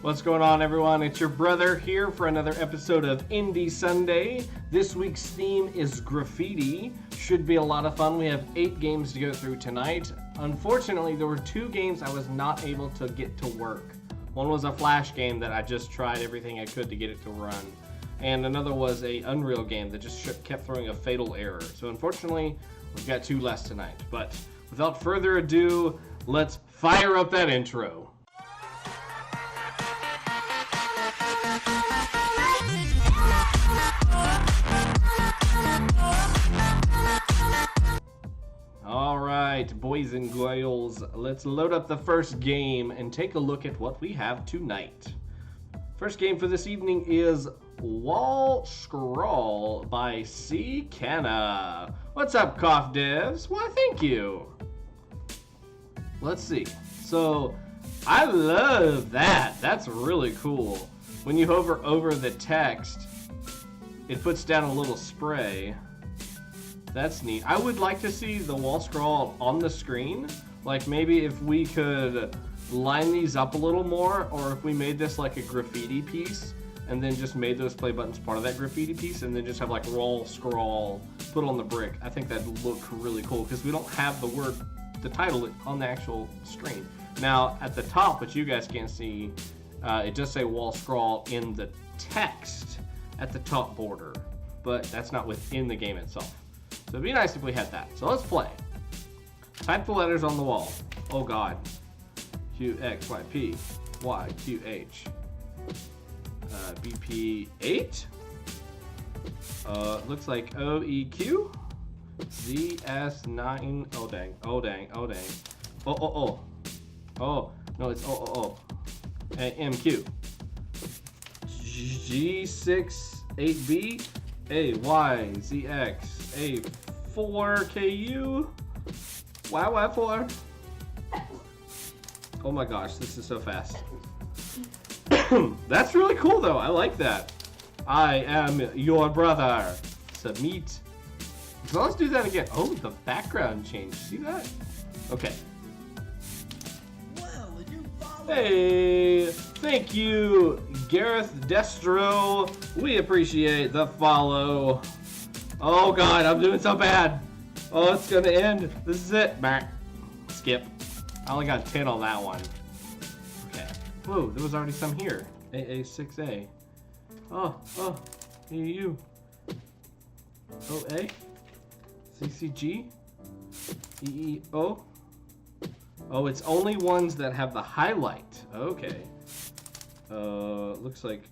What's going on, everyone? It's your brother here for another episode of Indie Sunday. This week's theme is graffiti. Should be a lot of fun. We have 8 games to go through tonight. Unfortunately, there were 2 games I was not able to get to work. One was a Flash game that I just tried everything I could to get it to run. And another was a Unreal game that just kept throwing a fatal error. So unfortunately, we've got 2 less tonight. But without further ado, let's fire up that intro. Alright, boys and girls, let's load up the first game and take a look at what we have tonight. First game for this evening is Wall Scrawl by CKana. What's up, Cough Devs? Why, thank you. Let's see. So, I love that. That's really cool. When you hover over the text, it puts down a little spray. That's neat. I would like to see the wall scroll on the screen. Like maybe if we could line these up a little more, or if we made this like a graffiti piece and then just made those play buttons part of that graffiti piece and then just have like wall scroll put on the brick. I think that'd look really cool because we don't have the title on the actual screen. Now at the top, which you guys can't see, it does say wall scroll in the text at the top border, but that's not within the game itself. So it'd be nice if we had that. So let's play. Type the letters on the wall. Oh God. Q, X, Y, P, Y, Q, H. BP 8. Looks like O, E, Q. Z, S, 9. Oh dang. Oh dang. Oh dang. Oh, oh, oh. Oh, no, it's O, O, O. M, Q. G, 6, 8B. A, Y, Z, X. A4 KU. Y4. Oh my gosh, this is so fast. That's really cool though. I like that. I am your brother. Submit. So let's do that again. Oh, the background changed. See that? Okay. Well, you follow. Hey, thank you, Gareth Destro. We appreciate the follow. Oh God, I'm doing so bad. Oh, it's gonna end. This is it. Back. Skip. I only got 10 on that one. Okay. Whoa, there was already some here. AA6A. Oh, EU. OA. CCG. EEO. Oh, it's only ones that have the highlight. Okay. Looks like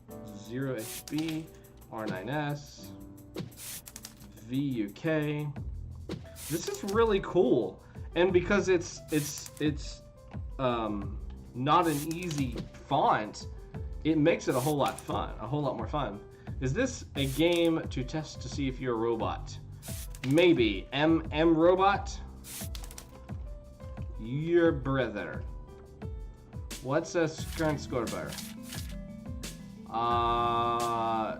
0HB, R9S. VUK. This is really cool, and because it's not an easy font, it makes it a whole lot more fun. Is this a game to test to see if you're a robot? Maybe. M robot. Your brother. What's a current score bar?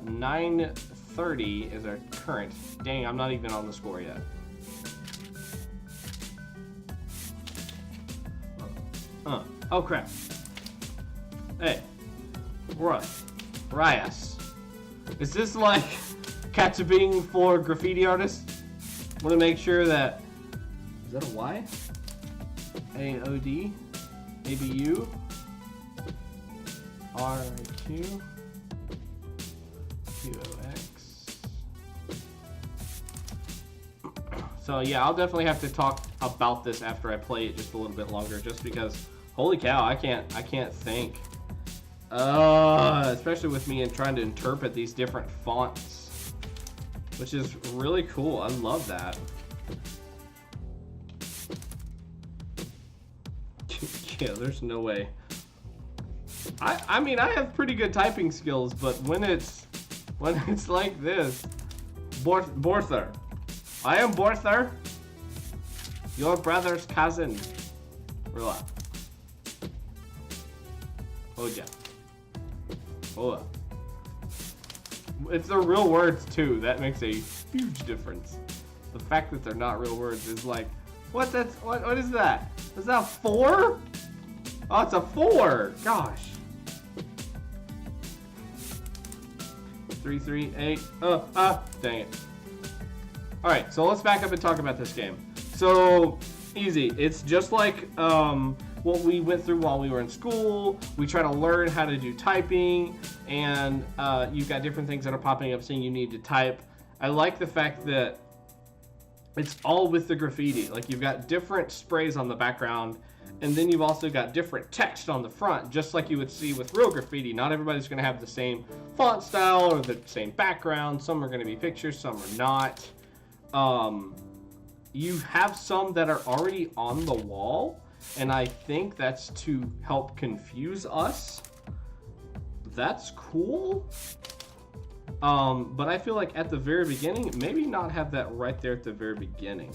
930 is our current. Dang, I'm not even on the score yet. Oh crap. Hey. Rias. Is this like catching for graffiti artists? Want to make sure that... Is that a Y? AOD? ABU? RQ? QOX. So yeah, I'll definitely have to talk about this after I play it just a little bit longer, just because holy cow, I can't think. Especially with me and trying to interpret these different fonts, which is really cool. I love that. Yeah, there's no way. I mean, I have pretty good typing skills, but when it's like this, Borther. I am Borther, your brother's cousin. Relax. Oh yeah. Oh. It's the real words too. That makes a huge difference. The fact that they're not real words is like, what is that? Is that 4? Oh, it's a 4. Gosh. 338. Dang it. All right, so let's back up and talk about this game. So easy. It's just like what we went through while we were in school. We try to learn how to do typing, and you've got different things that are popping up saying you need to type. I like the fact that it's all with the graffiti. Like, you've got different sprays on the background, and then you've also got different text on the front, just like you would see with real graffiti. Not everybody's going to have the same font style or the same background. Some are going to be pictures, some are not. You have some that are already on the wall, and I think that's to help confuse us. That's cool. But I feel like at the very beginning, maybe not have that right there at the very beginning.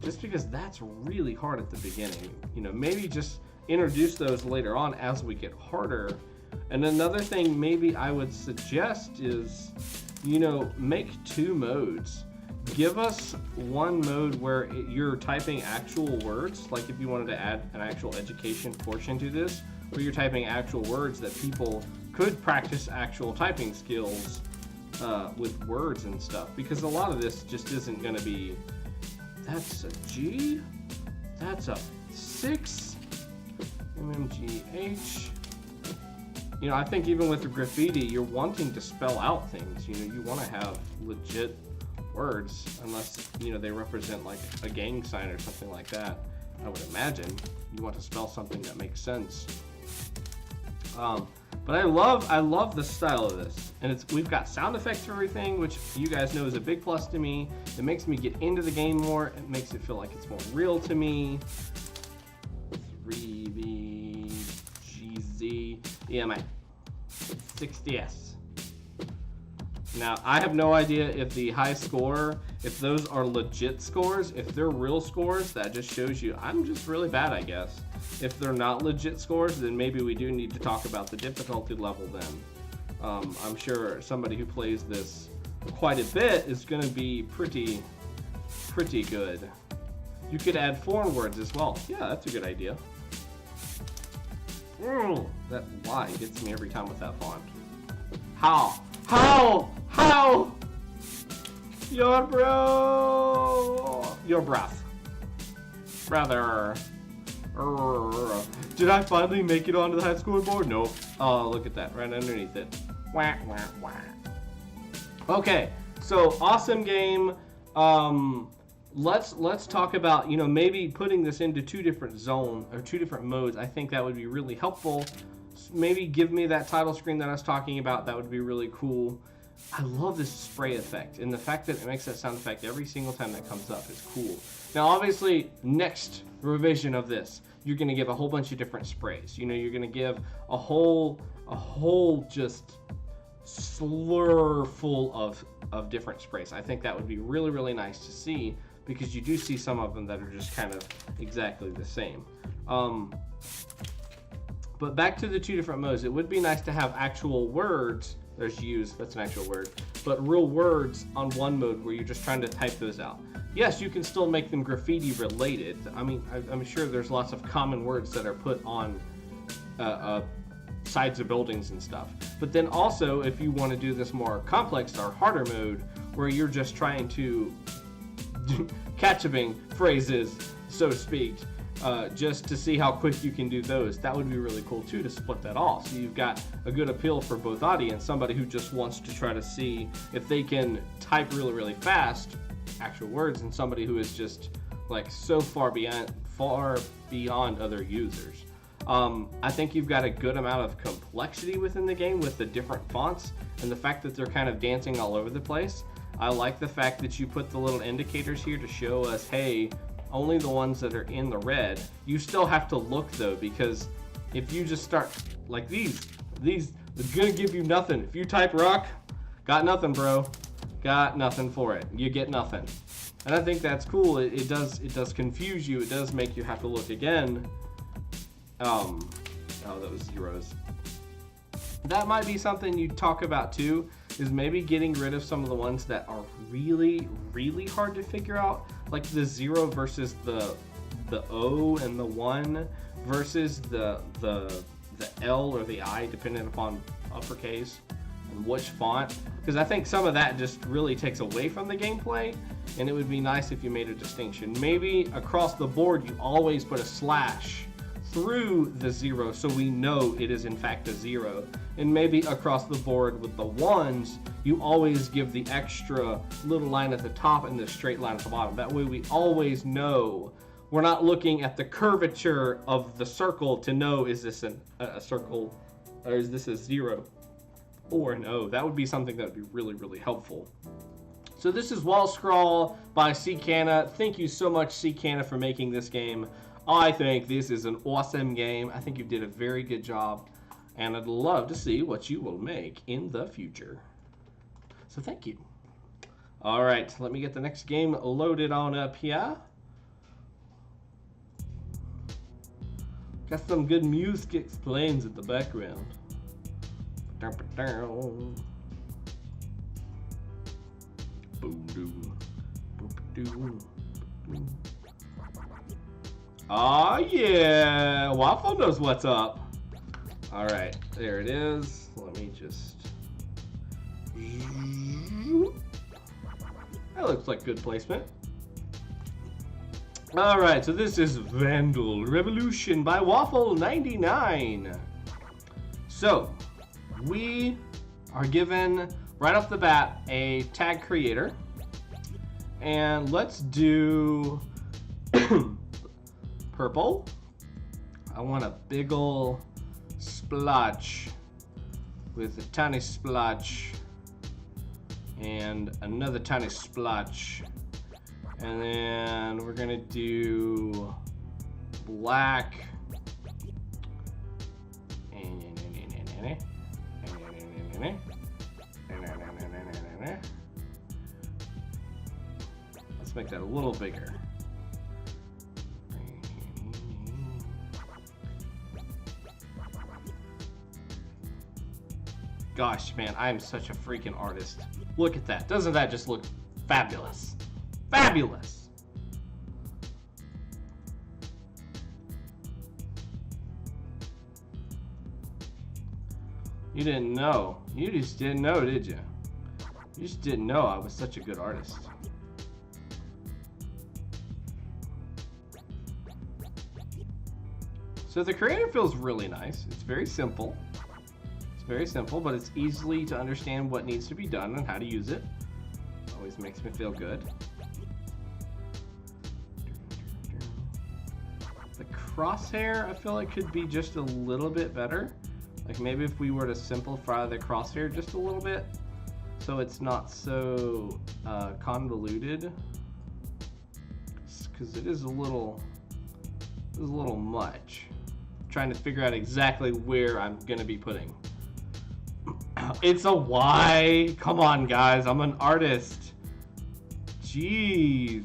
Just because that's really hard at the beginning. You know, maybe just introduce those later on as we get harder. And another thing maybe I would suggest is, you know, make 2 modes. Give us one mode where you're typing actual words, like if you wanted to add an actual education portion to this, where you're typing actual words that people could practice actual typing skills with words and stuff. Because a lot of this just isn't going to be, that's a G, that's a 6, MMGH. You know, I think even with the graffiti, you're wanting to spell out things. You know, you want to have legit words, unless, you know, they represent like a gang sign or something like that. I would imagine you want to spell something that makes sense. But I love the style of this, and we've got sound effects for everything, which you guys know is a big plus to me. It makes me get into the game more. It makes it feel like it's more real to me. 3VGZ EMA 60S. Now, I have no idea if the high score, if those are legit scores. If they're real scores, that just shows you I'm just really bad, I guess. If they're not legit scores, then maybe we do need to talk about the difficulty level then. I'm sure somebody who plays this quite a bit is going to be pretty good. You could add foreign words as well. Yeah, that's a good idea. That Y gets me every time with that font. How? Your breath. Brother. Did I finally make it onto the high school board? Nope. Oh, look at that, right underneath it. Wah, wah, wah. Okay, so awesome game. Let's talk about, you know, maybe putting this into 2 different zones or 2 different modes. I think that would be really helpful. Maybe give me that title screen that I was talking about. That would be really cool. I love this spray effect, and the fact that it makes that sound effect every single time that comes up is cool. Now, obviously, next revision of this, you're going to give a whole bunch of different sprays. You know, you're going to give a whole just slur full of different sprays. I think that would be really, really nice to see, because you do see some of them that are just kind of exactly the same. But back to the 2 different modes, it would be nice to have actual words. There's use, that's an actual word, but real words on one mode where you're just trying to type those out. Yes, you can still make them graffiti related. I mean, I'm sure there's lots of common words that are put on sides of buildings and stuff. But then also, if you want to do this more complex or harder mode, where you're just trying to catch-a-bing phrases, so to speak, just to see how quick you can do those. That would be really cool too, to split that off. So you've got a good appeal for both audience, somebody who just wants to try to see if they can type really, really fast actual words, and somebody who is just like so far beyond other users. I think you've got a good amount of complexity within the game with the different fonts, and the fact that they're kind of dancing all over the place. I like the fact that you put the little indicators here to show us, hey, only the ones that are in the red. You still have to look though, because if you just start like these are gonna give you nothing. If you type rock, got nothing, bro. Got nothing for it. You get nothing. And I think that's cool. It does confuse you. It does make you have to look again. Oh, that was zeros. That might be something you talk about too, is maybe getting rid of some of the ones that are really, really hard to figure out, like the 0 versus the O and the 1 versus the L or the I, depending upon uppercase. and which font, because I think some of that just really takes away from the gameplay, and it would be nice if you made a distinction. Maybe across the board you always put a slash through the 0 so we know it is in fact a 0. And maybe across the board with the 1s, you always give the extra little line at the top and the straight line at the bottom. That way we always know. We're not looking at the curvature of the circle to know, is this a circle or is this a 0 or an O? That would be something that would be really, really helpful. So this is Wall Scrawl by CKana. Thank you so much, CKana, for making this game. I think this is an awesome game. I think you did a very good job, and I'd love to see what you will make in the future. So thank you. All right, let me get the next game loaded on up here. Got some good music explains in the background. Oh yeah, Waffle knows what's up. All right, there it is. Let me just. That looks like good placement. All right, so this is Vandal Revolution by Waffle 99. So we are given right off the bat a tag creator, and let's do purple. I want a big ol' splotch with a tiny splotch and another tiny splotch, and then we're gonna do black let's make that a little bigger. Gosh, man, I'm such a freaking artist. Look at that. Doesn't that just look fabulous? Fabulous! You didn't know. You just didn't know, did you? You just didn't know I was such a good artist. So the creator feels really nice. It's very simple. Very simple, but it's easily to understand what needs to be done and how to use it. Always makes me feel good. The crosshair, I feel like could be just a little bit better. Like maybe if we were to simplify the crosshair just a little bit, so it's not so convoluted. Because it is a little much. I'm trying to figure out exactly where I'm gonna be putting. It's a Y. Come on, guys. I'm an artist. Jeez.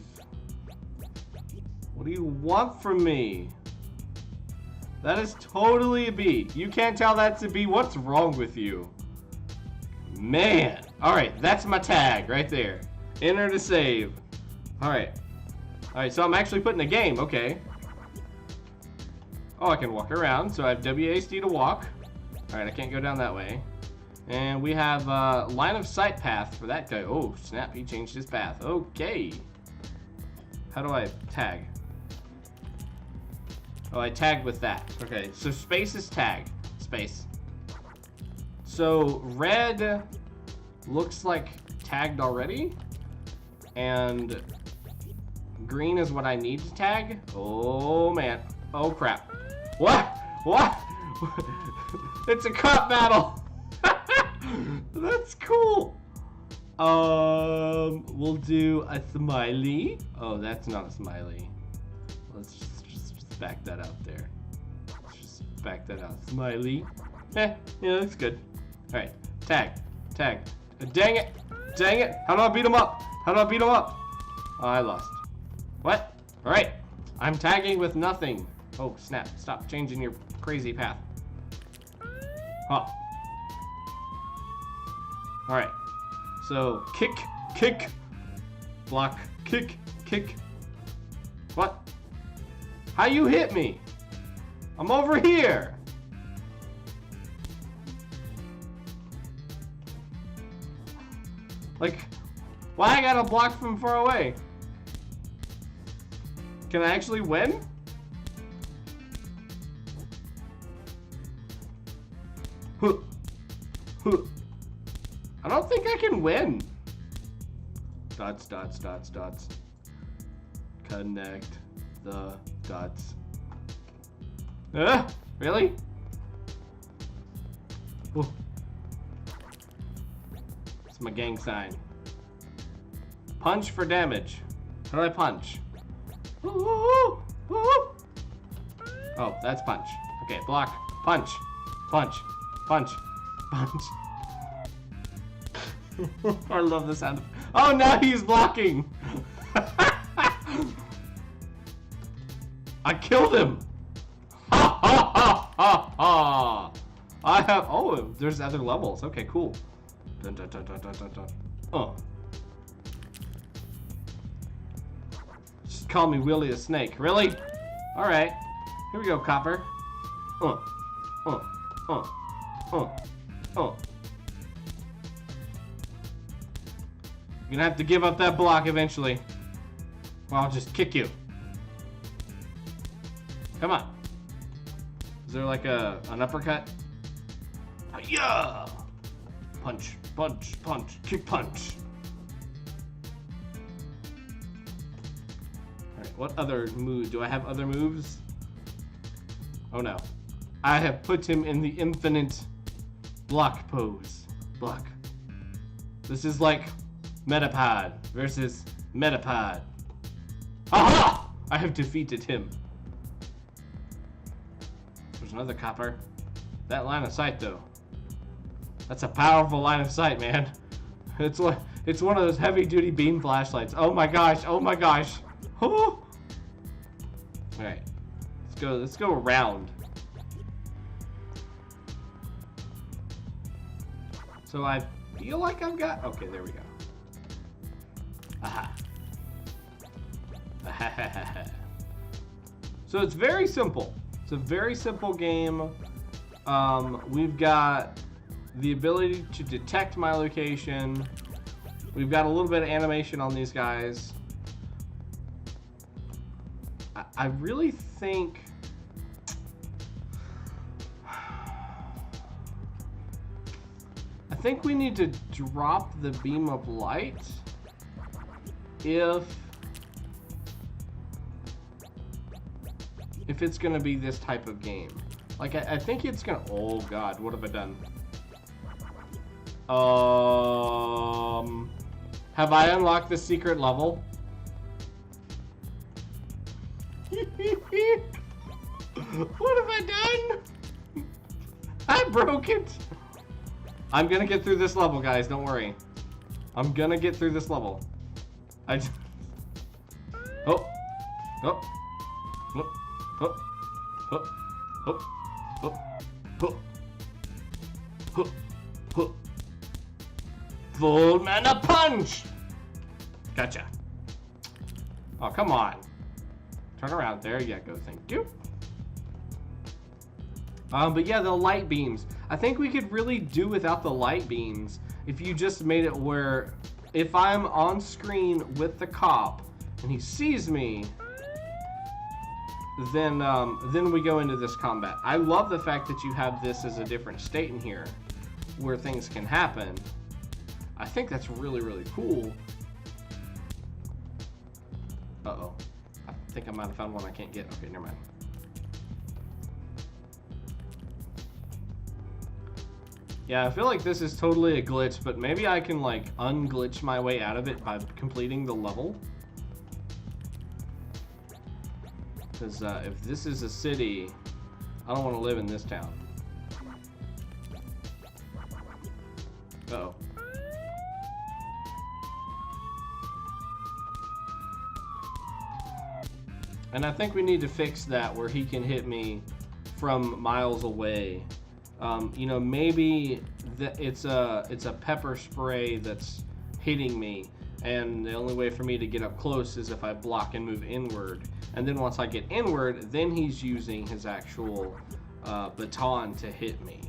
What do you want from me? That is totally a B. You can't tell that's a B. What's wrong with you? Man. Alright, that's my tag right there. Enter to save. Alright. Alright, so I'm actually putting a game. Okay. Oh, I can walk around. So I have WASD to walk. Alright, I can't go down that way. And we have a line of sight path for that guy. Oh, snap, he changed his path. Okay. How do I tag? Oh, I tagged with that. Okay, so space is tag. Space. So red looks like tagged already. And green is what I need to tag. Oh, man. Oh, crap. What? What? It's a cup battle. That's cool. We'll do a smiley. Oh, that's not a smiley. Let's just back that out there. Let's just back that out. Smiley. Yeah, looks good. All right, tag. Dang it. How do I beat him up? Oh, I lost. What? All right, I'm tagging with nothing. Oh, snap. Stop changing your crazy path. Huh. Alright, so kick, block, kick. What? How you hit me? I'm over here. Like, why I gotta block from far away? Can I actually win? I don't think I can win. Dots, dots, dots, dots. Connect the dots. Really? Ooh. It's my gang sign. Punch for damage. How do I punch? Ooh, ooh, ooh. Oh, that's punch. Okay, block. Punch. Punch. Punch. Punch. I love the sound of... Oh, now he's blocking! I killed him! Ha ha ha ha ha! I have... Oh, there's other levels. Okay, cool. Dun, dun, dun, dun, dun, dun, dun. Oh. Just call me Willie the Snake. Really? Alright. Here we go, Copper. You're gonna have to give up that block eventually. Or I'll just kick you. Come on. Is there like an uppercut? Yeah! Punch, punch, punch, kick, punch. Alright, what other move? Do I have other moves? Oh no. I have put him in the infinite block pose. Block. This is like Metapod versus Metapod. Aha! I have defeated him. There's another copper. That line of sight though. That's a powerful line of sight, man. It's one of those heavy duty beam flashlights. Oh my gosh, oh my gosh. Oh. Alright. Let's go around. So I feel like I've got... Okay, there we go. Aha. So it's very simple. It's a very simple game. We've got the ability to detect my location. We've got a little bit of animation on these guys. I really think... I think we need to drop the beam of light if it's gonna be this type of game. Like I think it's gonna... Oh god, what have I done? Have I unlocked the secret level? What have I done? I broke it. I'm gonna get through this level, guys. Don't worry. I'm gonna get through this level. Oh. Oh. Oh. Oh. Oh. Oh. Oh. Oh. Oh. Oh. Full mana punch! Gotcha. Oh, come on. Turn around. There you go. Thank you. But yeah, the light beams. I think we could really do without the light beams if you just made it where if I'm on screen with the cop and he sees me, then we go into this combat. I love the fact that you have this as a different state in here where things can happen. I think that's really, really cool. Uh-oh. I think I might have found one I can't get. Okay, never mind. Yeah, I feel like this is totally a glitch, but maybe I can like unglitch my way out of it by completing the level. Because if this is a city, I don't want to live in this town. Uh-oh. And I think we need to fix that where he can hit me from miles away. You know, maybe it's a pepper spray that's hitting me, and the only way for me to get up close is if I block and move inward. And then once I get inward, then he's using his actual baton to hit me.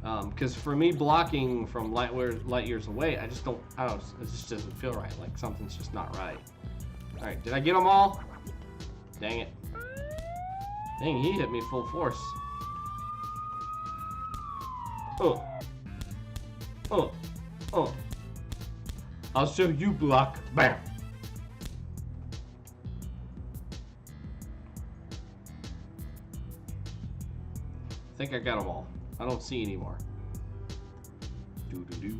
Because for me, blocking from light years away, I don't, it just doesn't feel right. Like something's just not right. All right, did I get them all? Dang it. Dang, he hit me full force. Oh. Oh. Oh. I'll show you, block. Bam. I think I got them all. I don't see any more. Doo-doo-doo.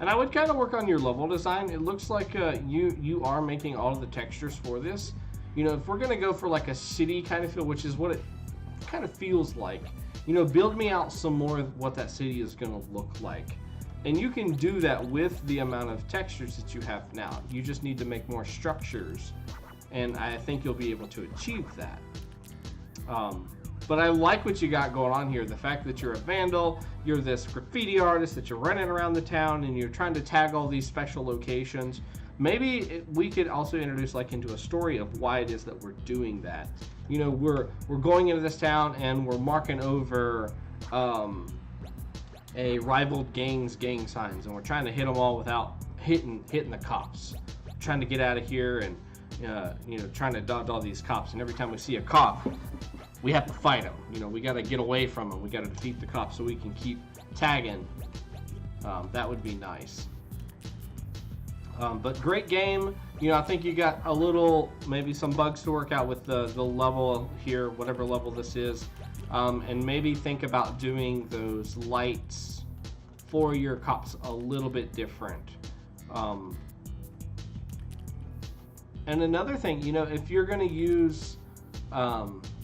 And I would kind of work on your level design. It looks like you are making all of the textures for this. You know, if we're gonna go for like a city kind of feel, which is what it kind of feels like, you know, build me out some more of what that city is gonna look like. And you can do that with the amount of textures that you have now. You just need to make more structures, and I think you'll be able to achieve that. But I like what you got going on here. The fact that you're a vandal, you're this graffiti artist, that you're running around the town and you're trying to tag all these special locations. Maybe we could also introduce like into a story of why it is that we're doing that. You know, we're going into this town and we're marking over a rival gang's gang signs, and we're trying to hit them all without hitting the cops. We're trying to get out of here and you know, trying to dodge all these cops. And every time we see a cop, we have to fight them. You know, we got to get away from them. We got to defeat the cops so we can keep tagging. That would be nice. But great game. You know, I think you got a little, maybe some bugs to work out with the level here, whatever level this is. And maybe think about doing those lights for your cops a little bit different. And another thing, you know, if you're going to use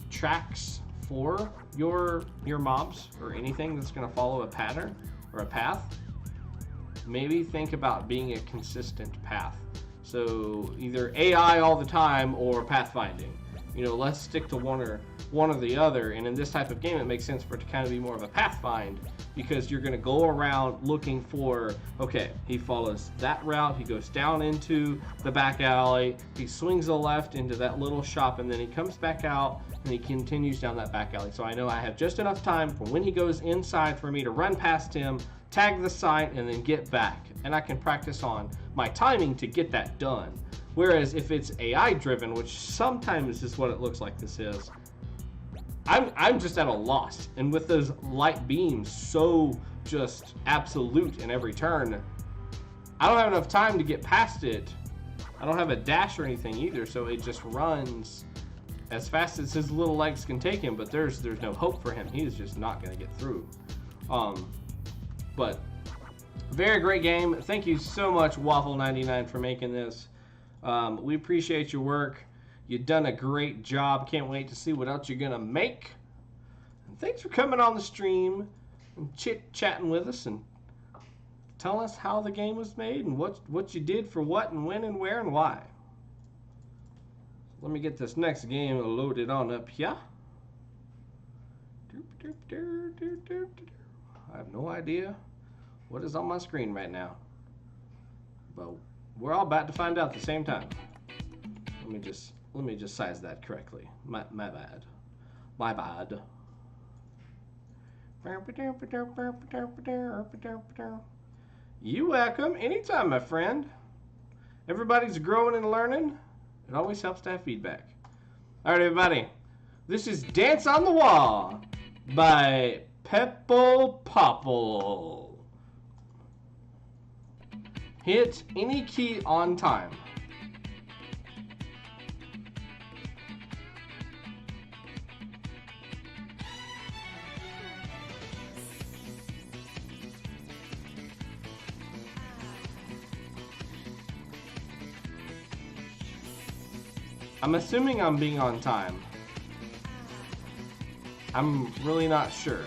tracks for your mobs or anything that's going to follow a pattern or a path, maybe think about being a consistent path. So either AI all the time or pathfinding. You know, let's stick to one or the other. And in this type of game, it makes sense for it to kind of be more of a pathfind, because you're going to go around looking for, okay, he follows that route, he goes down into the back alley, he swings a left into that little shop, and then he comes back out and he continues down that back alley. So I know I have just enough time for when he goes inside for me to run past him, tag the site, and then get back. And I can practice on my timing to get that done. Whereas if it's AI driven, which sometimes is what it looks like this is, I'm just at a loss. And with those light beams so just absolute in every turn, I don't have enough time to get past it. I don't have a dash or anything either, so it just runs as fast as his little legs can take him, but there's no hope for him. He's just not going to get through. But very great game. Thank you so much, Waffle99, for making this. We appreciate your work. You've done a great job. Can't wait to see what else you're gonna make. And thanks for coming on the stream and chit-chatting with us and telling us how the game was made and what you did for what and when and where and why. Let me get this next game loaded on up here. I have no idea what is on my screen right now, but we're all about to find out at the same time. Let me just size that correctly. My bad. My bad. You welcome. Anytime, my friend. Everybody's growing and learning. It always helps to have feedback. All right, everybody. This is Dance on the Wall by peppelpoppel. Hit any key on time. I'm assuming I'm being on time. I'm really not sure.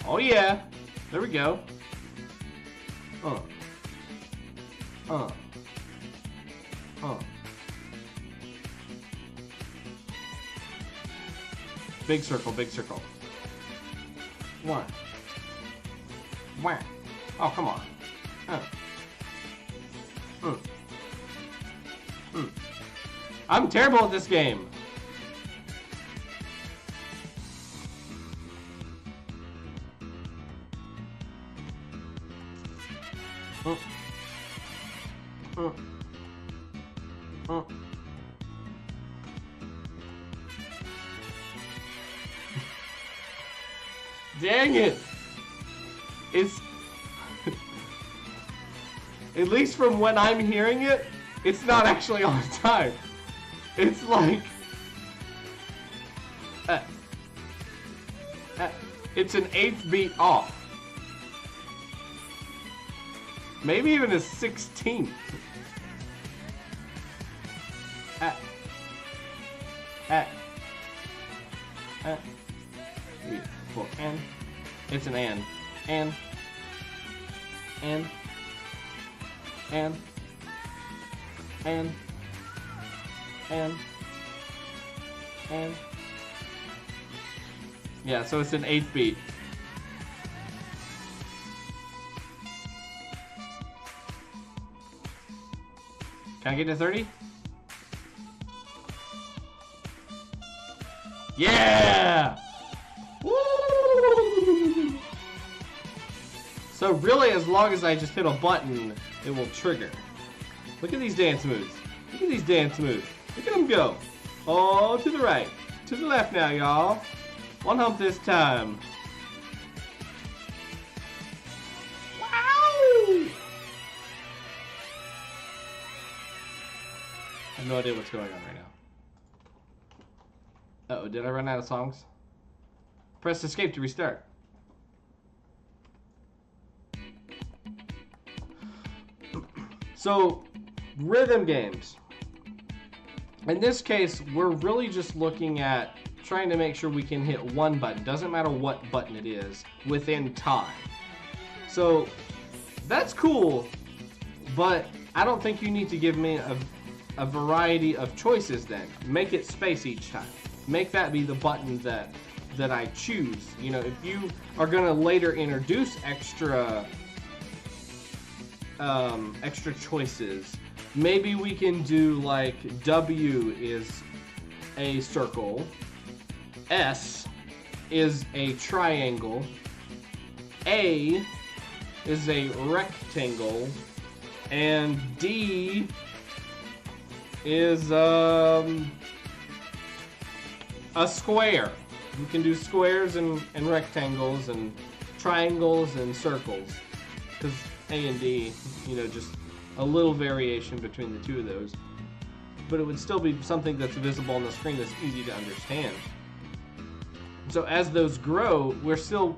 Oh yeah, there we go. Big circle, big circle. One. Whack. Oh, come on. I'm terrible at this game. Dang it! It's at least from when I'm hearing it, it's not actually on time. It's like it's an 8th beat off. Maybe even a 16th. 3, 4, and it's an and yeah, so it's an 8th beat. Can I get to 30? Yeah! Woo! So really, as long as I just hit a button, it will trigger. Look at these dance moves. Look at these dance moves. Look at them go. Oh, to the right. To the left now, y'all. One hump this time. Wow! I have no idea what's going on right now. Uh-oh, did I run out of songs? Press escape to restart. So, rhythm games. In this case, we're really just looking at trying to make sure we can hit one button, doesn't matter what button it is, within time. So, that's cool, but I don't think you need to give me a variety of choices then. Make it space each time. Make that be the button that I choose. You know, if you are gonna later introduce extra choices, maybe we can do like W is a circle, S is a triangle, A is a rectangle, and D is a square. We can do squares and rectangles and triangles and circles, because A and D, you know, just a little variation between the two of those. But it would still be something that's visible on the screen that's easy to understand. So as those grow,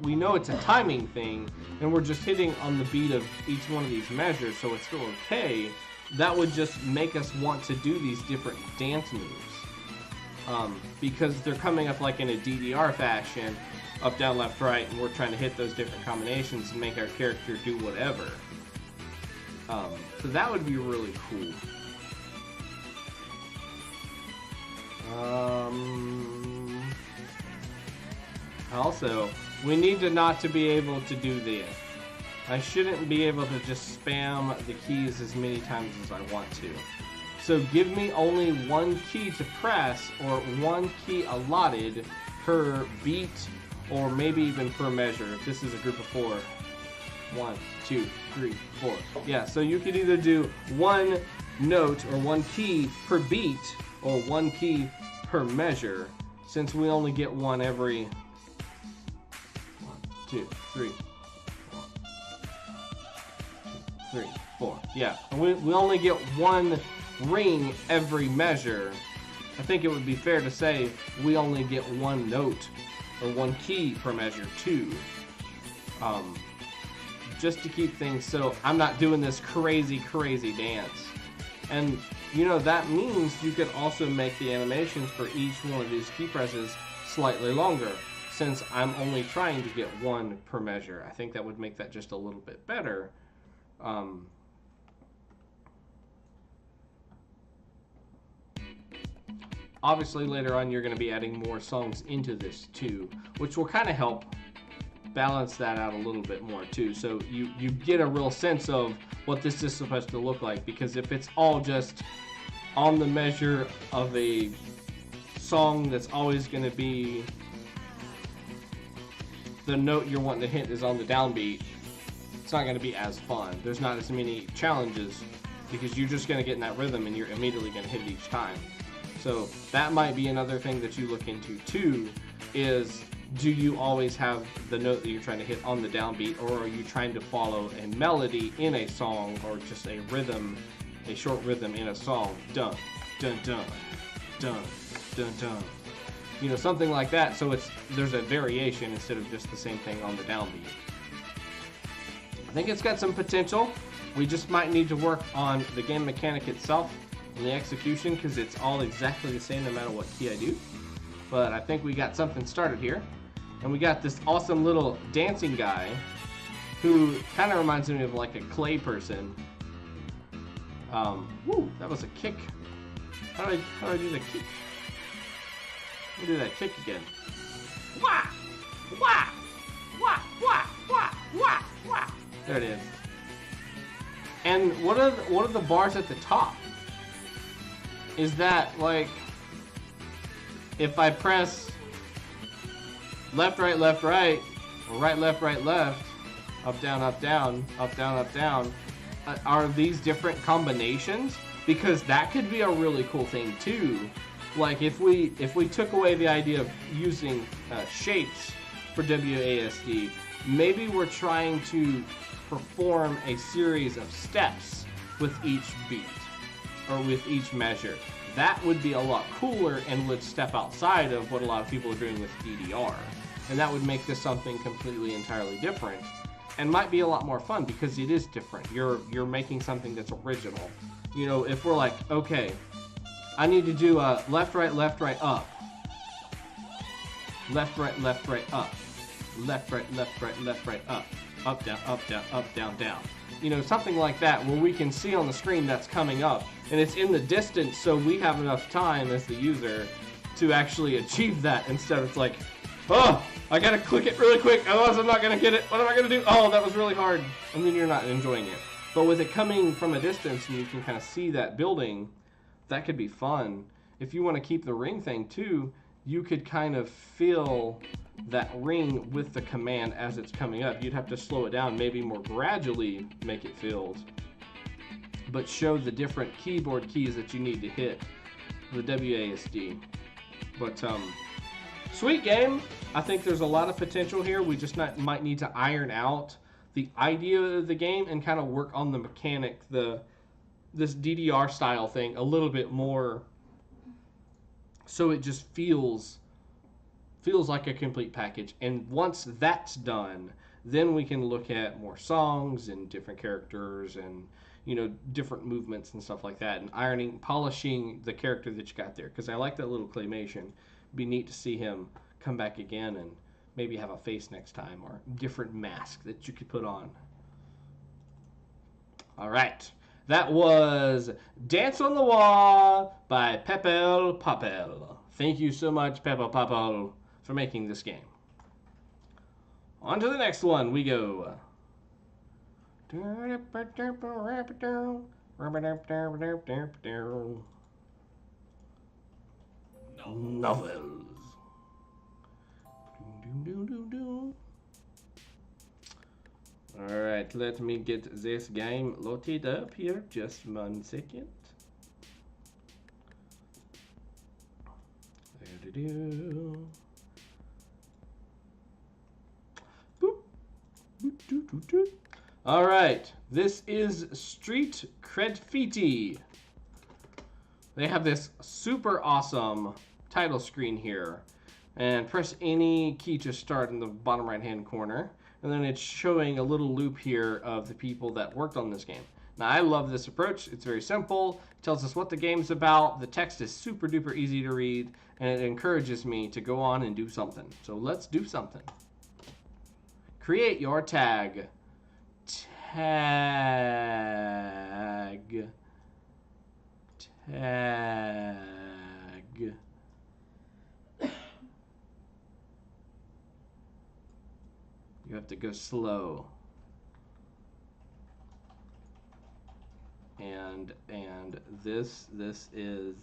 we know it's a timing thing, and we're just hitting on the beat of each one of these measures, so it's still okay. That would just make us want to do these different dance moves. Because they're coming up like in a DDR fashion, up, down, left, right, and we're trying to hit those different combinations and make our character do whatever. So that would be really cool. Also, we need to not to be able to do this. I shouldn't be able to just spam the keys as many times as I want to. So give me only one key to press, or one key allotted per beat, or maybe even per measure. If this is a group of 4. 1, 2, 3, 4. Yeah, so you could either do one note or one key per beat, or one key per measure, since we only get one every 1, 2, 3, 4. 3, 4. Yeah, we only get one ring every measure. I think it would be fair to say we only get one note or one key per measure too. Just to keep things so I'm not doing this crazy dance. And you know, that means you could also make the animations for each one of these key presses slightly longer, since I'm only trying to get one per measure. I think that would make that just a little bit better. Obviously later on you're going to be adding more songs into this too, which will kind of help balance that out a little bit more too, so you get a real sense of what this is supposed to look like. Because if it's all just on the measure of a song that's always going to be the note you're wanting to hit is on the downbeat, it's not going to be as fun. There's not as many challenges because you're just going to get in that rhythm and you're immediately going to hit it each time. So that might be another thing that you look into too, is do you always have the note that you're trying to hit on the downbeat, or are you trying to follow a melody in a song, or just a rhythm, a short rhythm in a song? Dun, dun, dun, dun, dun, dun. You know, something like that, so there's a variation instead of just the same thing on the downbeat. I think it's got some potential. We just might need to work on the game mechanic itself and the execution, because it's all exactly the same no matter what key I do. But I think we got something started here. And we got this awesome little dancing guy who kind of reminds me of like a clay person. Woo, that was a kick. How do I do the kick? Let me do that kick again. Wah! Wah! Wah! Wah! Wah! Wah! Wah! There it is. And what are the bars at the top? Is that like if I press left, right, or right, left, up, down, up, down, up, down, up, down, are these different combinations? Because that could be a really cool thing too. Like if we took away the idea of using shapes for WASD, maybe we're trying to perform a series of steps with each beat or with each measure. That would be a lot cooler and would step outside of what a lot of people are doing with DDR. And that would make this something completely entirely different, and might be a lot more fun because it is different. You're making something that's original. You know, if we're like, okay, I need to do a left, right, up. Left, right, up. Left, right, up. Up, down, down. You know, something like that where we can see on the screen that's coming up. And it's in the distance, so we have enough time as the user to actually achieve that, instead of it's like, oh, I gotta click it really quick, otherwise I'm not gonna get it. What am I gonna do? Oh, that was really hard. And then you're not enjoying it. But with it coming from a distance and you can kind of see that building, that could be fun. If you want to keep the ring thing too, you could kind of feel that ring with the command as it's coming up. You'd have to slow it down, maybe more gradually make it filled, but show the different keyboard keys that you need to hit the WASD. But sweet game. I think there's a lot of potential here. We just might need to iron out the idea of the game and kind of work on the mechanic, this DDR style thing a little bit more, so it just feels like a complete package. And once that's done, then we can look at more songs and different characters and, you know, different movements and stuff like that, and polishing the character that you got there. Because I like that little claymation. It'd be neat to see him come back again and maybe have a face next time, or different mask that you could put on. All right. That was Dance on the Wall by peppelpoppel. Thank you so much, peppelpoppel, for making this game. On to the next one we go. Novels. Alright, let me get this game loaded up here. Just 1 second. Alright, this is Street Credfiti. They have this super awesome title screen here. And press any key to start in the bottom right hand corner. And then it's showing a little loop here of the people that worked on this game. Now, I love this approach. It's very simple. It tells us what the game's about. The text is super duper easy to read, and it encourages me to go on and do something. So let's do something. Create your tag. Tag. You have to go slow. And and this is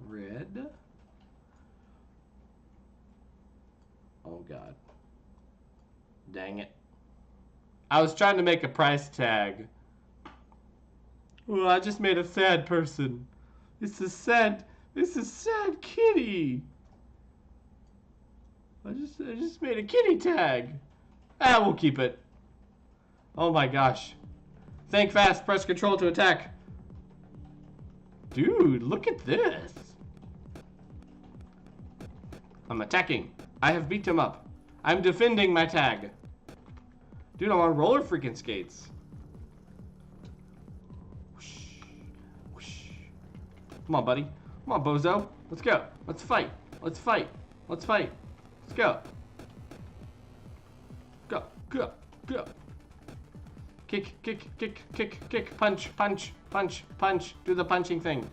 red. Oh God. Dang it. I was trying to make a price tag. Well, I just made a sad person. This is sad kitty. I just made a kitty tag. Ah, we'll keep it. Oh my gosh. Think fast, press control to attack. Dude, look at this. I'm attacking. I have beat him up. I'm defending my tag. Dude, I'm on roller freaking skates. Whoosh, whoosh. Come on, buddy. Come on, bozo. Let's go. Let's fight. Let's fight. Let's fight. Let's go. Go, go, go. Kick, kick, kick, kick, kick, punch, punch, punch, punch. Do the punching thing.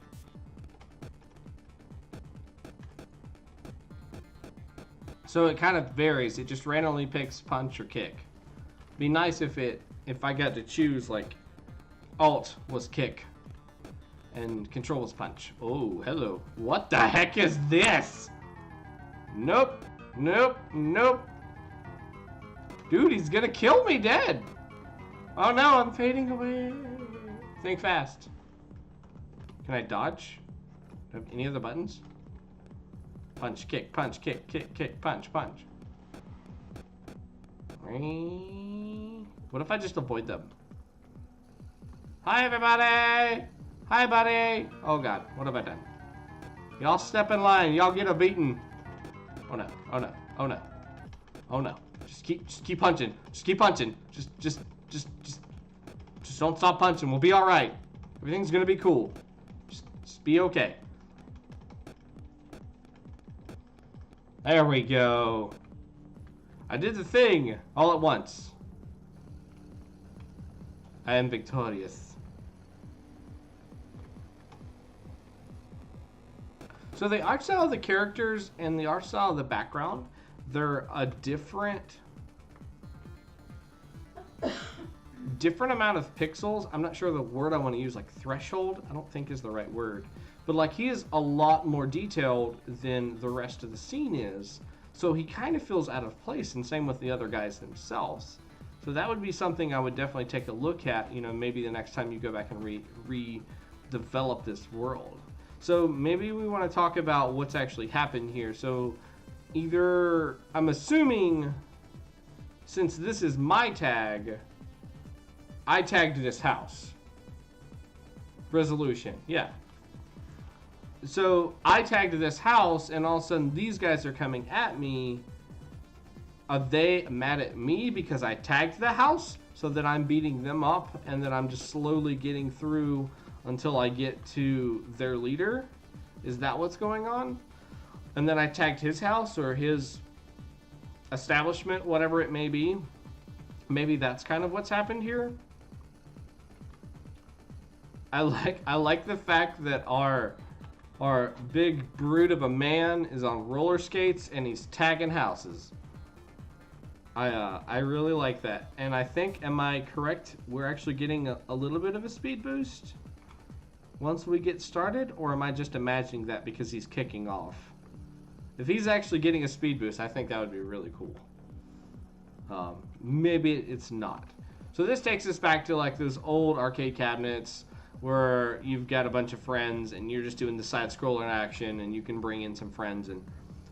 So it kind of varies. It just randomly picks punch or kick. Be nice if I got to choose, like Alt was kick and Control was punch. Oh, hello. What the heck is this? Nope, nope, nope. Dude, he's gonna kill me dead. Oh no, I'm fading away. Think fast. Can I dodge? Do I have any other buttons? Punch, kick, punch, kick, kick, kick, punch, punch. What if I just avoid them? Hi, everybody! Hi, buddy! Oh, God. What have I done? Y'all step in line. Y'all get a beating. Oh, no. Oh, no. Oh, no. Oh, no. Just keep punching. Just keep punching. Just don't stop punching. We'll be all right. Everything's gonna be cool. Just be okay. There we go. I did the thing all at once. I am victorious. So the art style of the characters and the art style of the background, they're a different amount of pixels. I'm not sure the word I want to use, like threshold, I don't think is the right word. But like he is a lot more detailed than the rest of the scene is. So he kind of feels out of place, and same with the other guys themselves. So that would be something I would definitely take a look at, you know, maybe the next time you go back and redevelop this world. So maybe we want to talk about what's actually happened here. So either, I'm assuming, since this is my tag, I tagged this house. Resolution, yeah. So I tagged this house, and all of a sudden these guys are coming at me. Are they mad at me because I tagged the house so that I'm beating them up and that I'm just slowly getting through until I get to their leader? Is that what's going on? And then I tagged his house or his establishment, whatever it may be. Maybe that's kind of what's happened here. I like the fact that our big brute of a man is on roller skates and he's tagging houses. I really like that. And I think, am I correct, we're actually getting a little bit of a speed boost once we get started? Or am I just imagining that because he's kicking off? If he's actually getting a speed boost, I think that would be really cool. Maybe it's not. So this takes us back to like those old arcade cabinets where you've got a bunch of friends and you're just doing the side scroller action, and you can bring in some friends and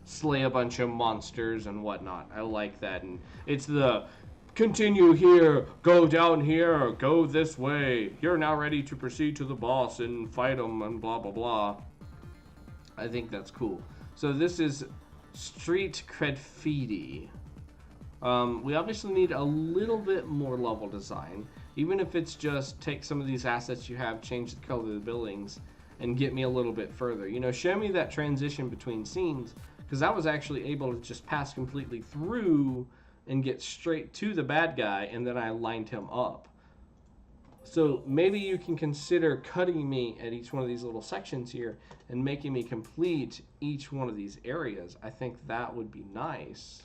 slay a bunch of monsters and whatnot. I like that. And it's the continue here, go down here, go this way. You're now ready to proceed to the boss and fight him and blah, blah, blah. I think that's cool. So this is Street Credfiti. We obviously need a little bit more level design. Even if it's just take some of these assets you have, change the color of the buildings, and get me a little bit further. You know, show me that transition between scenes, because I was actually able to just pass completely through and get straight to the bad guy, and then I lined him up. So maybe you can consider cutting me at each one of these little sections here and making me complete each one of these areas. I think that would be nice.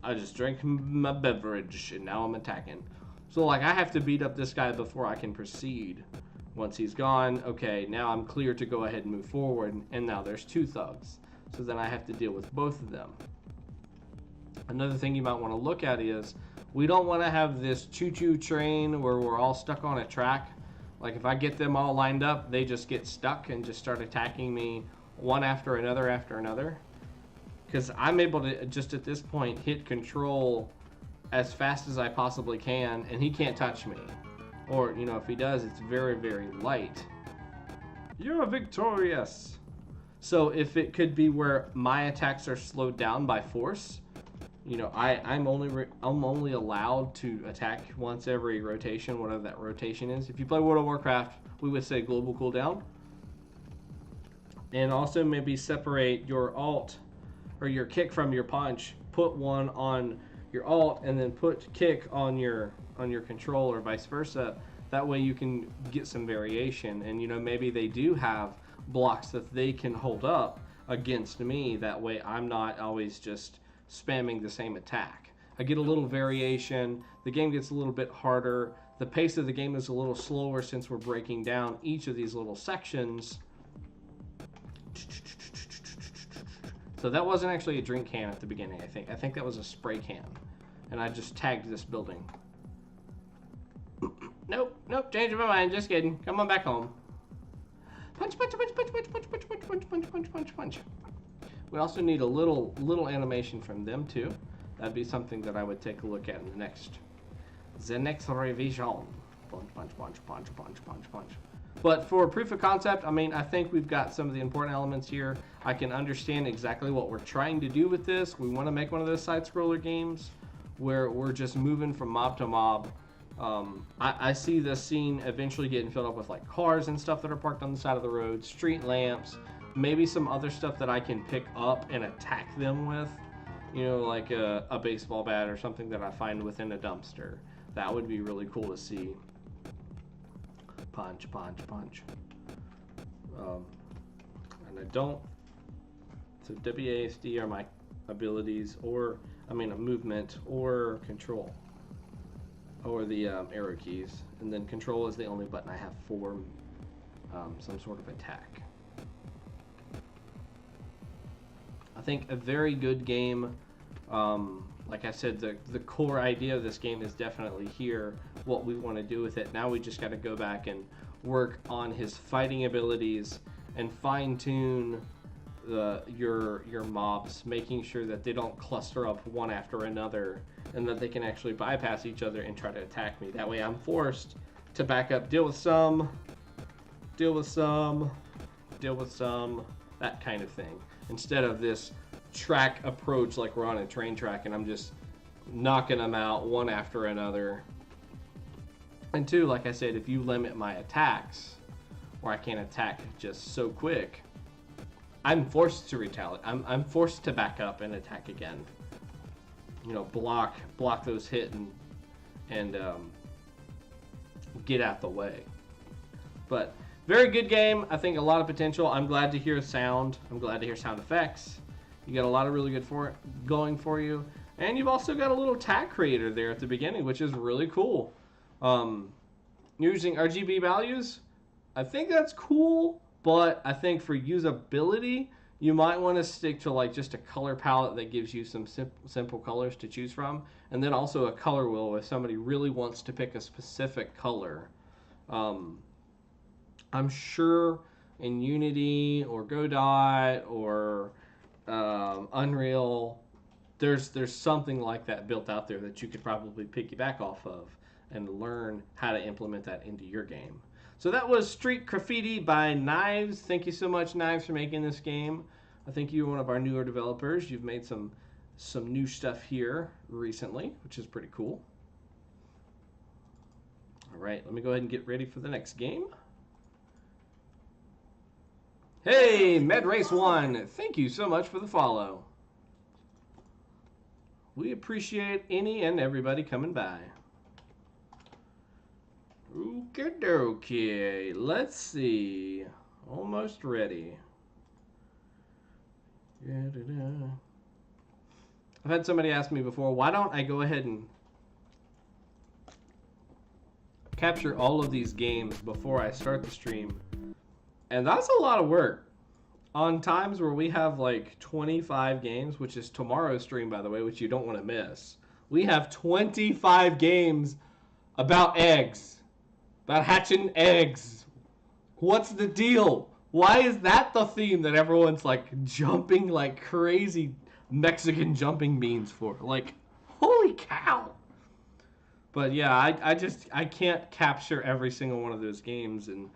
I just drank my beverage and now I'm attacking. So like I have to beat up this guy before I can proceed. Once he's gone, okay, now I'm clear to go ahead and move forward, and now there's 2 thugs. So then I have to deal with both of them. Another thing you might want to look at is we don't want to have this choo-choo train where we're all stuck on a track. Like if I get them all lined up, they just get stuck and just start attacking me one after another. Because I'm able to just at this point hit control as fast as I possibly can, and he can't touch me. Or, you know, if he does, it's very, very light. You're victorious! So if it could be where my attacks are slowed down by force, you know, I'm only allowed to attack once every rotation, whatever that rotation is. If you play World of Warcraft, we would say global cooldown. And also maybe separate your alt or your kick from your punch. Put one on your alt and then put kick on your control, or vice versa. That way you can get some variation. And you know, maybe they do have blocks that they can hold up against me. That way I'm not always just spamming the same attack. I get a little variation. The game gets a little bit harder. The pace of the game is a little slower since we're breaking down each of these little sections. So that wasn't actually a drink can at the beginning, I think. I think that was a spray can. And I just tagged this building. Nope, changing my mind, just kidding. Come on back home. Punch, punch, punch, punch, punch, punch, punch, punch, punch, punch, punch, punch, punch. We also need a little animation from them too. That'd be something that I would take a look at in the next revision. Punch, punch, punch, punch, punch, punch, punch. But for proof of concept, I mean, I think we've got some of the important elements here. I can understand exactly what we're trying to do with this. We want to make one of those side-scroller games where we're just moving from mob to mob. I see this scene eventually getting filled up with like cars and stuff that are parked on the side of the road, street lamps, maybe some other stuff that I can pick up and attack them with, you know, like a baseball bat or something that I find within a dumpster. That would be really cool to see. Punch, punch, punch. And I don't, so WASD are my abilities, or, I mean, a movement or control, or the arrow keys. And then control is the only button I have for some sort of attack. I think a very good game. Like I said, the core idea of this game is definitely here, what we want to do with it. Now we just got to go back and work on his fighting abilities and fine-tune your mobs, making sure that they don't cluster up one after another and that they can actually bypass each other and try to attack me. That way I'm forced to back up, deal with some, deal with some, deal with some, that kind of thing. Instead of this track approach like we're on a train track and I'm just knocking them out one after another. And two, like I said, if you limit my attacks, or I can't attack just so quick, I'm forced to retaliate. I'm forced to back up and attack again. You know, block those hit and get out the way. But very good game. I think a lot of potential. I'm glad to hear sound. I'm glad to hear sound effects. You got a lot of really good going for you. And you've also got a little tag creator there at the beginning, which is really cool. Using RGB values, I think that's cool, but I think for usability, you might want to stick to like just a color palette that gives you some simple colors to choose from, and then also a color wheel if somebody really wants to pick a specific color. I'm sure in Unity or Godot or Unreal, there's something like that built out there that you could probably piggyback off of and learn how to implement that into your game. So that was Street Graffiti by Knives. Thank you so much, Knives, for making this game. I think you're one of our newer developers. You've made some new stuff here recently, which is pretty cool. All right, let me go ahead and get ready for the next game. Hey, MedRace1, thank you so much for the follow. We appreciate any and everybody coming by. Okay, let's see. Almost ready. I've had somebody ask me before, why don't I go ahead and capture all of these games before I start the stream? And that's a lot of work. On times where we have like 25 games, which is tomorrow's stream, by the way, which you don't want to miss. We have 25 games about eggs. About hatching eggs. What's the deal? Why is that the theme that everyone's like jumping like crazy Mexican jumping beans for? Like, holy cow. But yeah, I can't capture every single one of those games and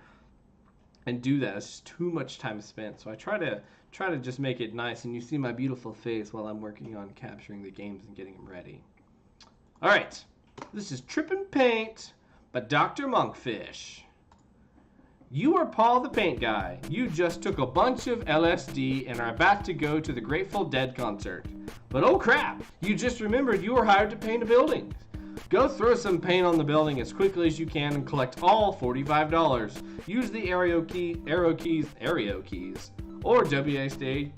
do that. It's just too much time spent. So I try to just make it nice, and you see my beautiful face while I'm working on capturing the games and getting them ready. All right, this is Trippin' Paint by Dr. Monkfish. You are Paul the Paint Guy. You just took a bunch of LSD and are about to go to the Grateful Dead concert. But oh crap, you just remembered you were hired to paint a building. Go throw some paint on the building as quickly as you can and collect all $45. Use the arrow keys, or WASD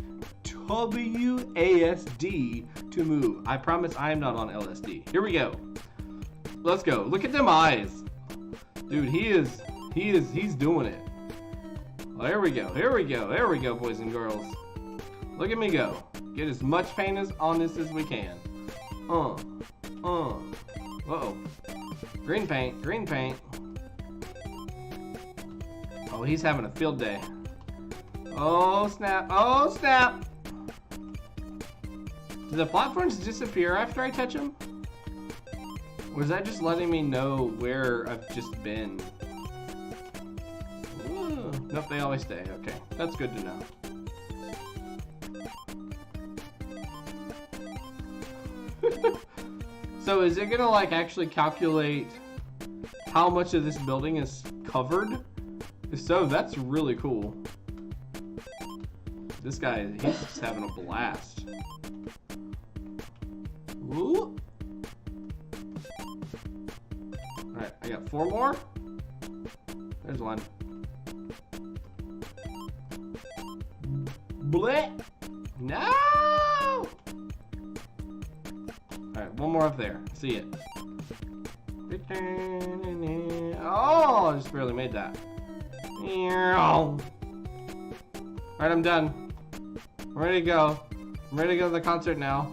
to move. I promise I am not on LSD. Here we go. Let's go. Look at them eyes. Dude, he's doing it. Well, here we go. Here we go. There we go, boys and girls. Look at me go. Get as much paint on this as we can. Uh-oh. Green paint, green paint. Oh, he's having a field day. Oh, snap. Oh, snap. Do the platforms disappear after I touch them? Or is that just letting me know where I've just been? Ooh. Nope, they always stay. Okay, that's good to know. So is it gonna like actually calculate how much of this building is covered? If so, that's really cool. This guy, he's just having a blast. Ooh. Alright, I got 4 more. There's one. Bleh! No! Alright, one more up there. See it. Oh, I just barely made that. Alright, I'm done. I'm ready to go. I'm ready to go to the concert now.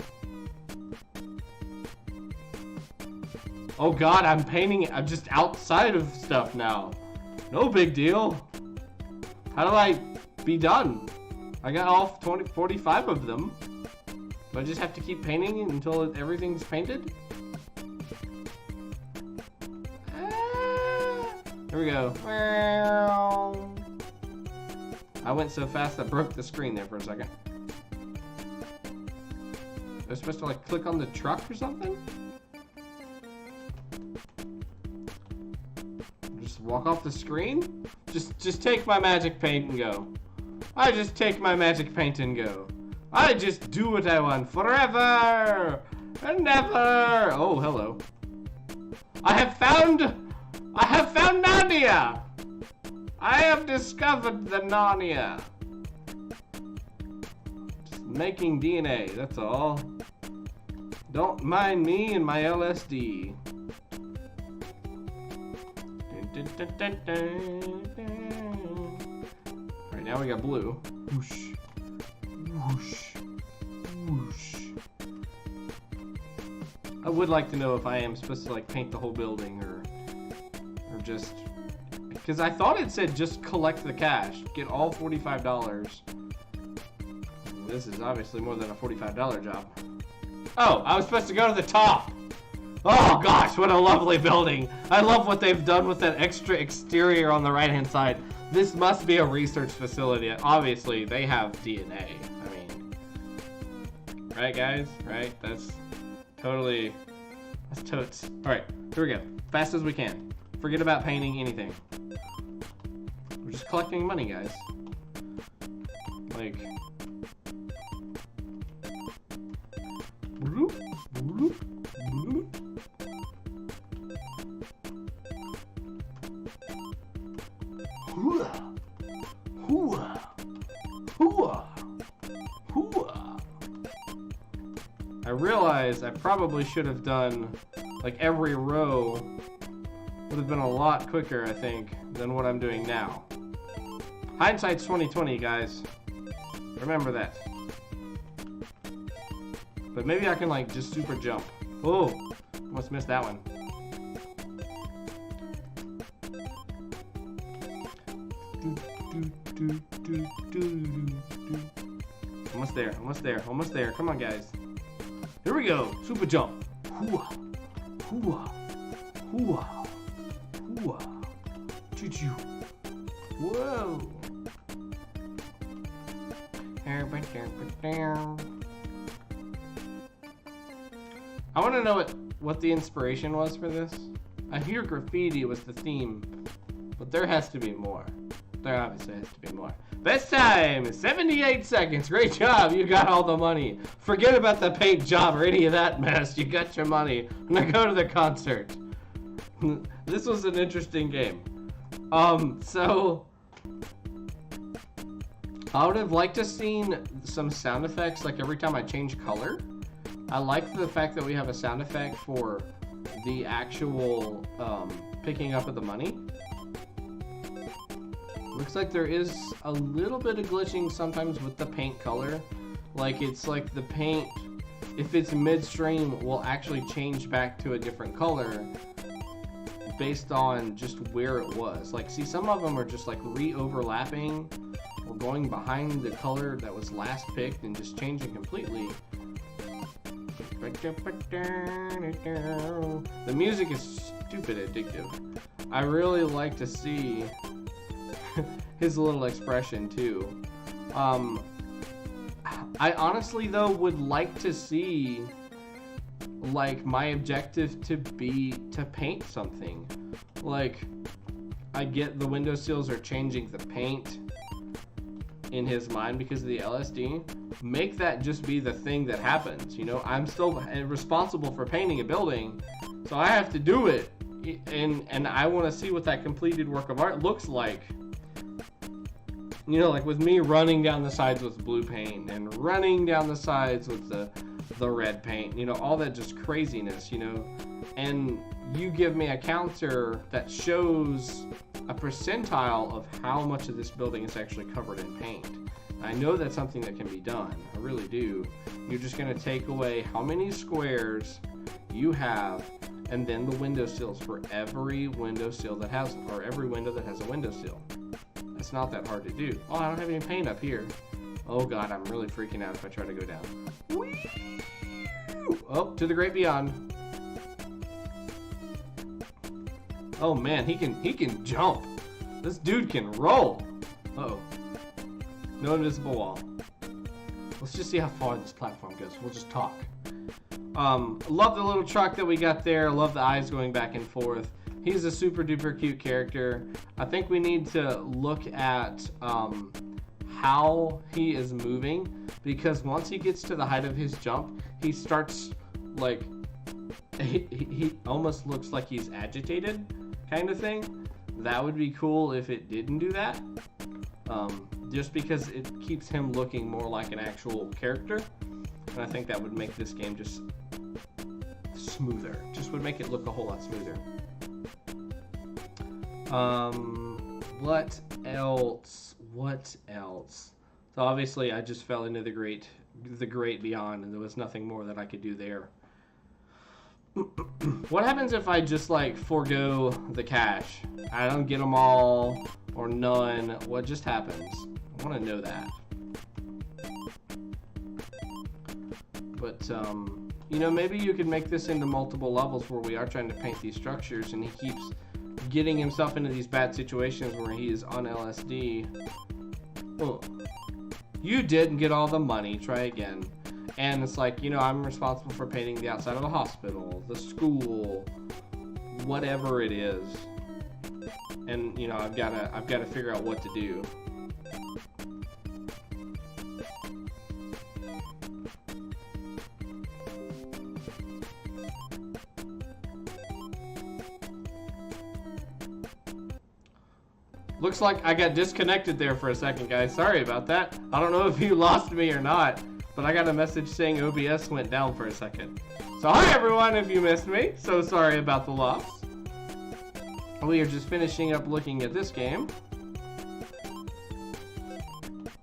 Oh god, I'm painting it. I'm just outside of stuff now. No big deal. How do I be done? I got all 45 of them. Do I just have to keep painting until everything's painted? Here we go. I went so fast I broke the screen there for a second. I was supposed to like click on the truck or something? Just walk off the screen? Just take my magic paint and go. I just take my magic paint and go. I just do what I want forever and ever. Oh, hello. I have found Narnia. I have discovered the Narnia. Just making DNA, that's all. Don't mind me and my LSD. Alright, now we got blue. Whoosh. Whoosh. Whoosh. I would like to know if I am supposed to like paint the whole building or just, because I thought it said just collect the cash, get all $45. This is obviously more than a $45 job. Oh, I was supposed to go to the top. Oh gosh, what a lovely building. I love what they've done with that extra exterior on the right hand side. This must be a research facility. Obviously, they have DNA. I mean, right guys? Right? That's totally, that's totes. Alright, here we go. Fast as we can. Forget about painting anything. We're just collecting money, guys. Like, Hooah. Hooah. Hooah. Hooah. I realize I probably should have done like every row would have been a lot quicker, I think, than what I'm doing now. Hindsight's 20/20, guys. Remember that. But maybe I can like just super jump. Oh, almost missed that one. Almost there, almost there, almost there. Come on, guys. Here we go. Super jump. Hooah. Hooah. Hooah. Hooah. Choo-choo. Whoa. I want to know what the inspiration was for this. I hear graffiti was the theme, but there has to be more. There obviously has to be more. Best time, 78 seconds. Great job. You got all the money. Forget about the paint job or any of that mess. You got your money. Now go to the concert. This was an interesting game. So I would have liked to seen some sound effects like every time I change color. I like the fact that we have a sound effect for the actual picking up of the money. Looks like there is a little bit of glitching sometimes with the paint color. Like it's like the paint, if it's midstream, will actually change back to a different color based on just where it was. Like see, some of them are just like re-overlapping or going behind the color that was last picked and just changing completely. The music is stupid addictive. I really like to see his little expression too. I honestly though would like to see like my objective to be to paint something. Like I get the windowsills are changing the paint in his mind because of the LSD. Make that just be the thing that happens, you know? I'm still responsible for painting a building, so I have to do it, and I want to see what that completed work of art looks like. You know, like with me running down the sides with blue paint and running down the sides with the red paint, you know, all that just craziness, you know? And you give me a counter that shows a percentile of how much of this building is actually covered in paint. I know that's something that can be done. I really do. You're just going to take away how many squares you have and then the windowsills for every windowsill that has, or every window that has a windowsill. It's not that hard to do. Oh, I don't have any paint up here. Oh god, I'm really freaking out if I try to go down. Whee! Oh, to the great beyond. Oh man, he can jump. This dude can roll. Uh-oh. No invisible wall. Let's just see how far this platform goes. We'll just talk. Love the little truck that we got there. Love the eyes going back and forth. He's a super duper cute character. I think we need to look at how he is moving, because once he gets to the height of his jump, he starts like he almost looks like he's agitated kind of thing. That would be cool if it didn't do that. Just because it keeps him looking more like an actual character, and I think that would make this game just smoother. Just would make it look a whole lot smoother. What else? What else? So obviously I just fell into the great beyond, and there was nothing more that I could do there. What happens if I just like forego the cash? I don't get them all or none. What just happens? I want to know that. But you know, maybe you could make this into multiple levels where we are trying to paint these structures, and he keeps getting himself into these bad situations where he is on LSD. Oh, you didn't get all the money. Try again. And it's like, you know, I'm responsible for painting the outside of the hospital, the school, whatever it is. And you know, I've got to figure out what to do. Looks like I got disconnected there for a second, guys. Sorry about that. I don't know if you lost me or not, but I got a message saying OBS went down for a second. So hi everyone if you missed me. So sorry about the loss. We are just finishing up looking at this game.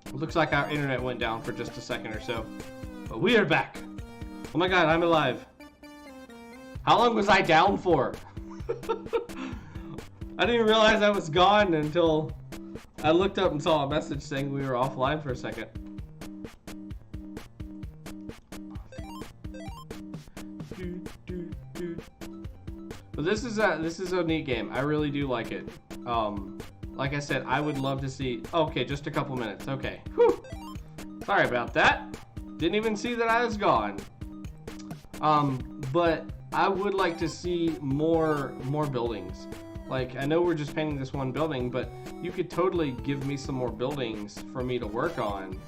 It looks like our internet went down for just a second or so. But we are back. Oh my god, I'm alive. How long was I down for? I didn't realize I was gone until I looked up and saw a message saying we were offline for a second. But this is a neat game. I really do like it. Like I said, I would love to see. Okay, just a couple minutes. Okay. Whew. Sorry about that. Didn't even see that I was gone. But I would like to see more buildings. Like, I know we're just painting this one building, but you could totally give me some more buildings for me to work on.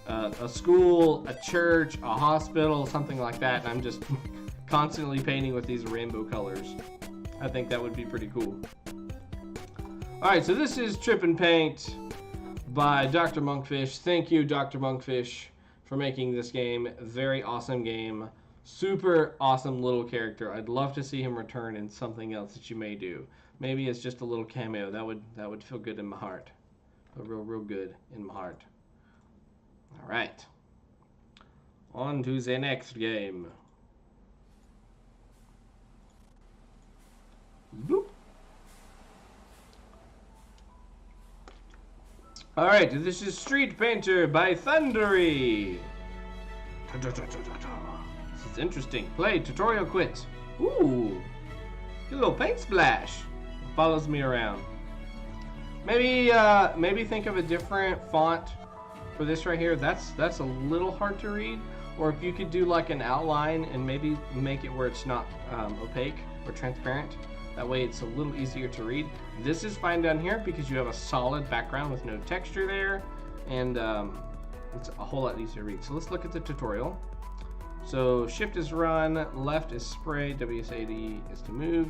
A school, a church, a hospital, something like that. And I'm just constantly painting with these rainbow colors. I think that would be pretty cool. Alright, so this is Trippin Paint by Dr. Monkfish. Thank you, Dr. Monkfish, for making this game. Very awesome game. Super awesome little character. I'd love to see him return in something else that you may do. Maybe it's just a little cameo. That would feel good in my heart. Real good in my heart. All right. On to the next game. Boop. All right. This is Street Painter by Thundery. This is interesting. Play, tutorial quit. Ooh, a little paint splash. Follows me around. Maybe think of a different font for this right here. That's a little hard to read. Or if you could do like an outline and maybe make it where it's not opaque or transparent. That way it's a little easier to read. This is fine down here because you have a solid background with no texture there, and it's a whole lot easier to read. So let's look at the tutorial. So shift is run, left is spray, WSAD is to move.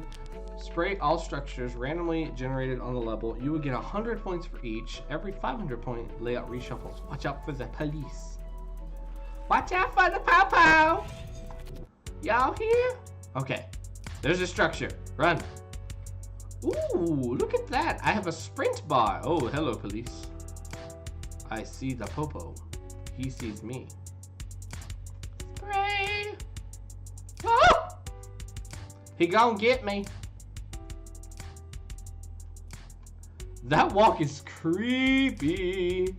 Spray all structures randomly generated on the level. You will get 100 points for each. Every 500 point layout reshuffles. Watch out for the police. Watch out for the pow-pow. Y'all here? Okay, there's a structure. Run. Ooh, look at that. I have a sprint bar. Oh, hello, police. I see the popo. He sees me. Spray. Oh! He gonna get me. That walk is creepy.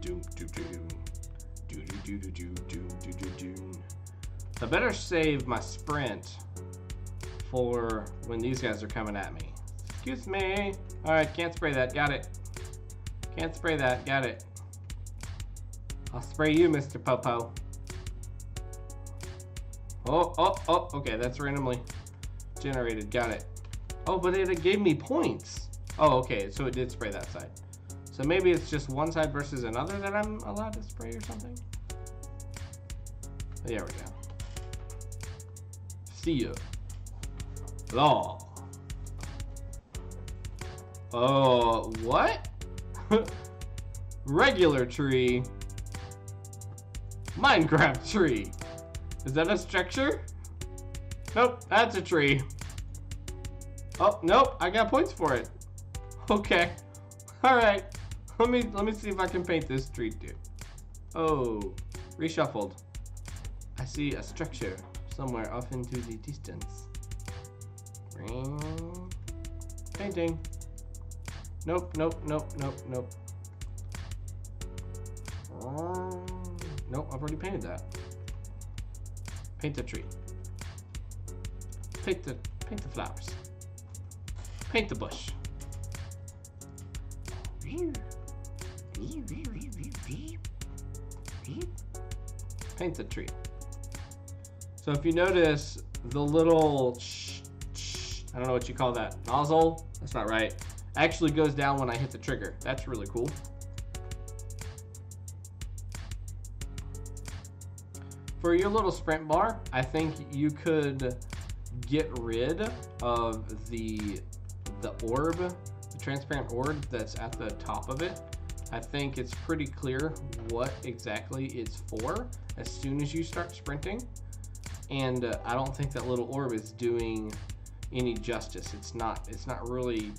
Doom, doom, doom. I better save my sprint for when these guys are coming at me. Excuse me. All right, can't spray that. Got it. Can't spray that. Got it. I'll spray you, Mr. Popo. Oh, okay, that's randomly generated. Got it. Oh, but it gave me points. Oh, okay, so it did spray that side. So maybe it's just one side versus another that I'm allowed to spray or something. There we go. See ya. Law. Oh, what? Regular tree. Minecraft tree. Is that a structure? Nope, that's a tree. Oh, nope, I got points for it. Okay. All right. Let me see if I can paint this tree too. Oh, reshuffled. I see a structure somewhere off into the distance. Painting. Nope. Nope, I've already painted that. Paint the tree. Paint the flowers. Paint the bush. Paint the tree. So if you notice the little I don't know what you call that, nozzle, that's not right, actually goes down when I hit the trigger. That's really cool. For your little sprint bar, I think you could get rid of the orb, the transparent orb that's at the top of it, I think it's pretty clear what exactly it's for as soon as you start sprinting. And I don't think that little orb is doing any justice. It's not really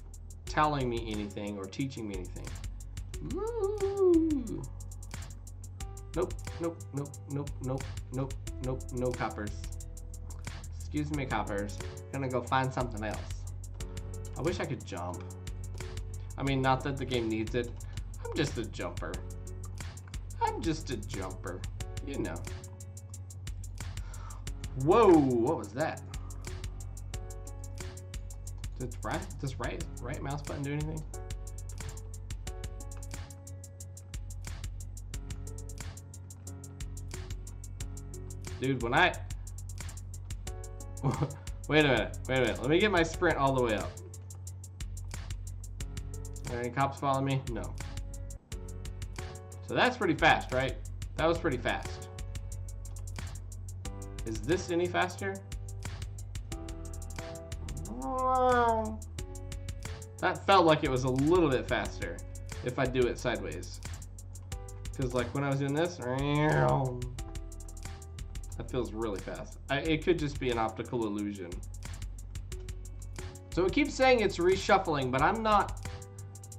telling me anything or teaching me anything. Ooh. Nope, nope, nope, nope, nope, nope, nope, no coppers. Excuse me, coppers. Gonna go find something else. I wish I could jump. I mean, not that the game needs it. I'm just a jumper. I'm just a jumper, you know. Whoa, what was that? Does right mouse button do anything? Dude, when I... wait a minute. Let me get my sprint all the way up. Are any cops follow me? No. So that's pretty fast, right? That was pretty fast. Is this any faster? That felt like it was a little bit faster if I do it sideways. Because like when I was doing this, that feels really fast. It could just be an optical illusion. So it keeps saying it's reshuffling, but I'm not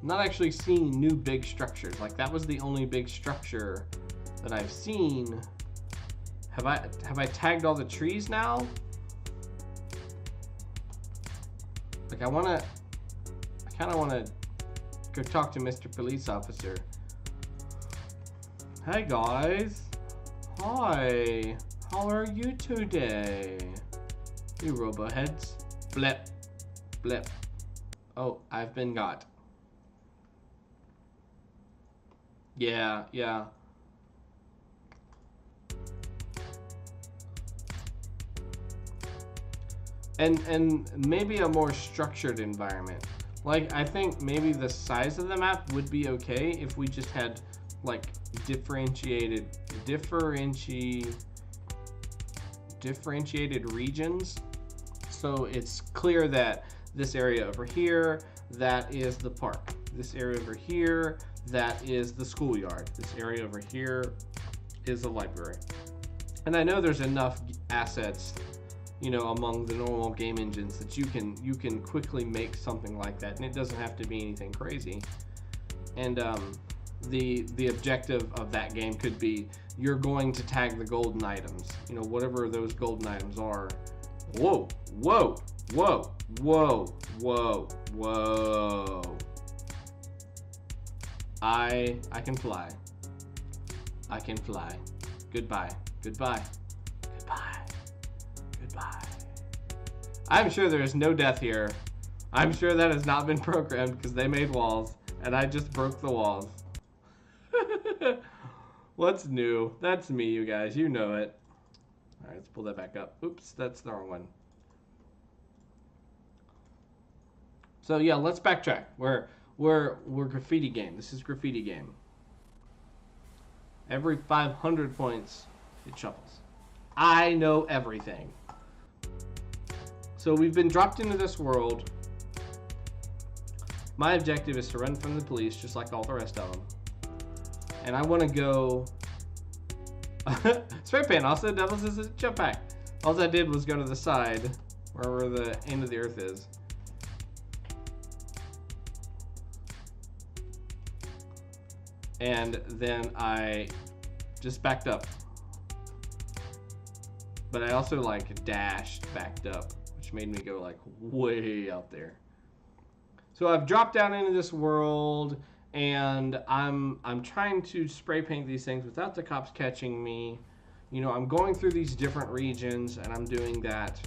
actually seeing new big structures. Like that was the only big structure that I've seen. Have I tagged all the trees now? Like I kind of want to go talk to Mr. Police Officer. Hey guys. Hi. How are you today? You roboheads. Blip. Blip. Oh, I've been got. Yeah. And maybe a more structured environment. Like I think maybe the size of the map would be okay if we just had like differentiated regions. So it's clear that this area over here, that is the park. This area over here, that is the schoolyard. This area over here is the library. And I know there's enough assets, you know, among the normal game engines that you can quickly make something like that, and it doesn't have to be anything crazy. And the objective of that game could be you're going to tag the golden items, you know, whatever those golden items are. Whoa, whoa, whoa, whoa, whoa, whoa. I can fly. I can fly. Goodbye. Goodbye. Goodbye. Goodbye. I'm sure there is no death here. I'm sure that has not been programmed because they made walls and I just broke the walls. What's new? That's me, you guys. You know it. All right, let's pull that back up. Oops, that's the wrong one. So yeah, let's backtrack. We're graffiti game. This is graffiti game. Every 500 points, it shuffles. I know everything. So we've been dropped into this world. My objective is to run from the police, just like all the rest of them. And I want to go... Spray paint also doubles as a jetpack. All I did was go to the side, where the end of the earth is. And then I just backed up. But I also like dashed backed up, which made me go like way out there. So I've dropped down into this world and I'm trying to spray paint these things without the cops catching me. You know, I'm going through these different regions and I'm doing that.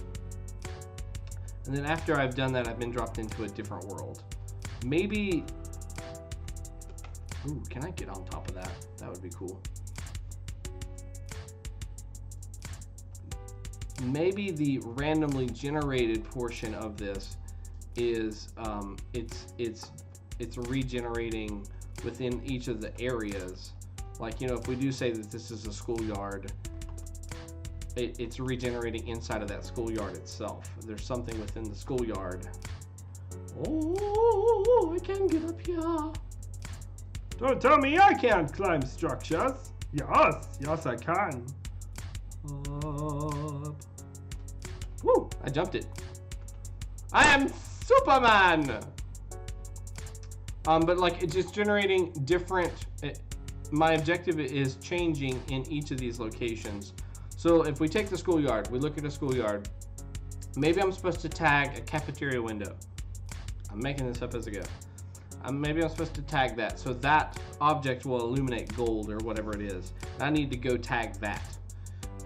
And then after I've done that, I've been dropped into a different world. Maybe, ooh, can I get on top of that? That would be cool. Maybe the randomly generated portion of this is it's regenerating within each of the areas. Like, you know, if we do say that this is a schoolyard, it's regenerating inside of that schoolyard itself. There's something within the schoolyard. Oh, I can get up here. Don't tell me I can't climb structures. Yes, I can. Up. Woo, I jumped it. I am Superman! But like, it's just generating different, my objective is changing in each of these locations. So if we take the schoolyard, we look at a schoolyard, maybe I'm supposed to tag a cafeteria window. I'm making this up as I go. Maybe I'm supposed to tag that, so that object will illuminate gold or whatever it is. I need to go tag that.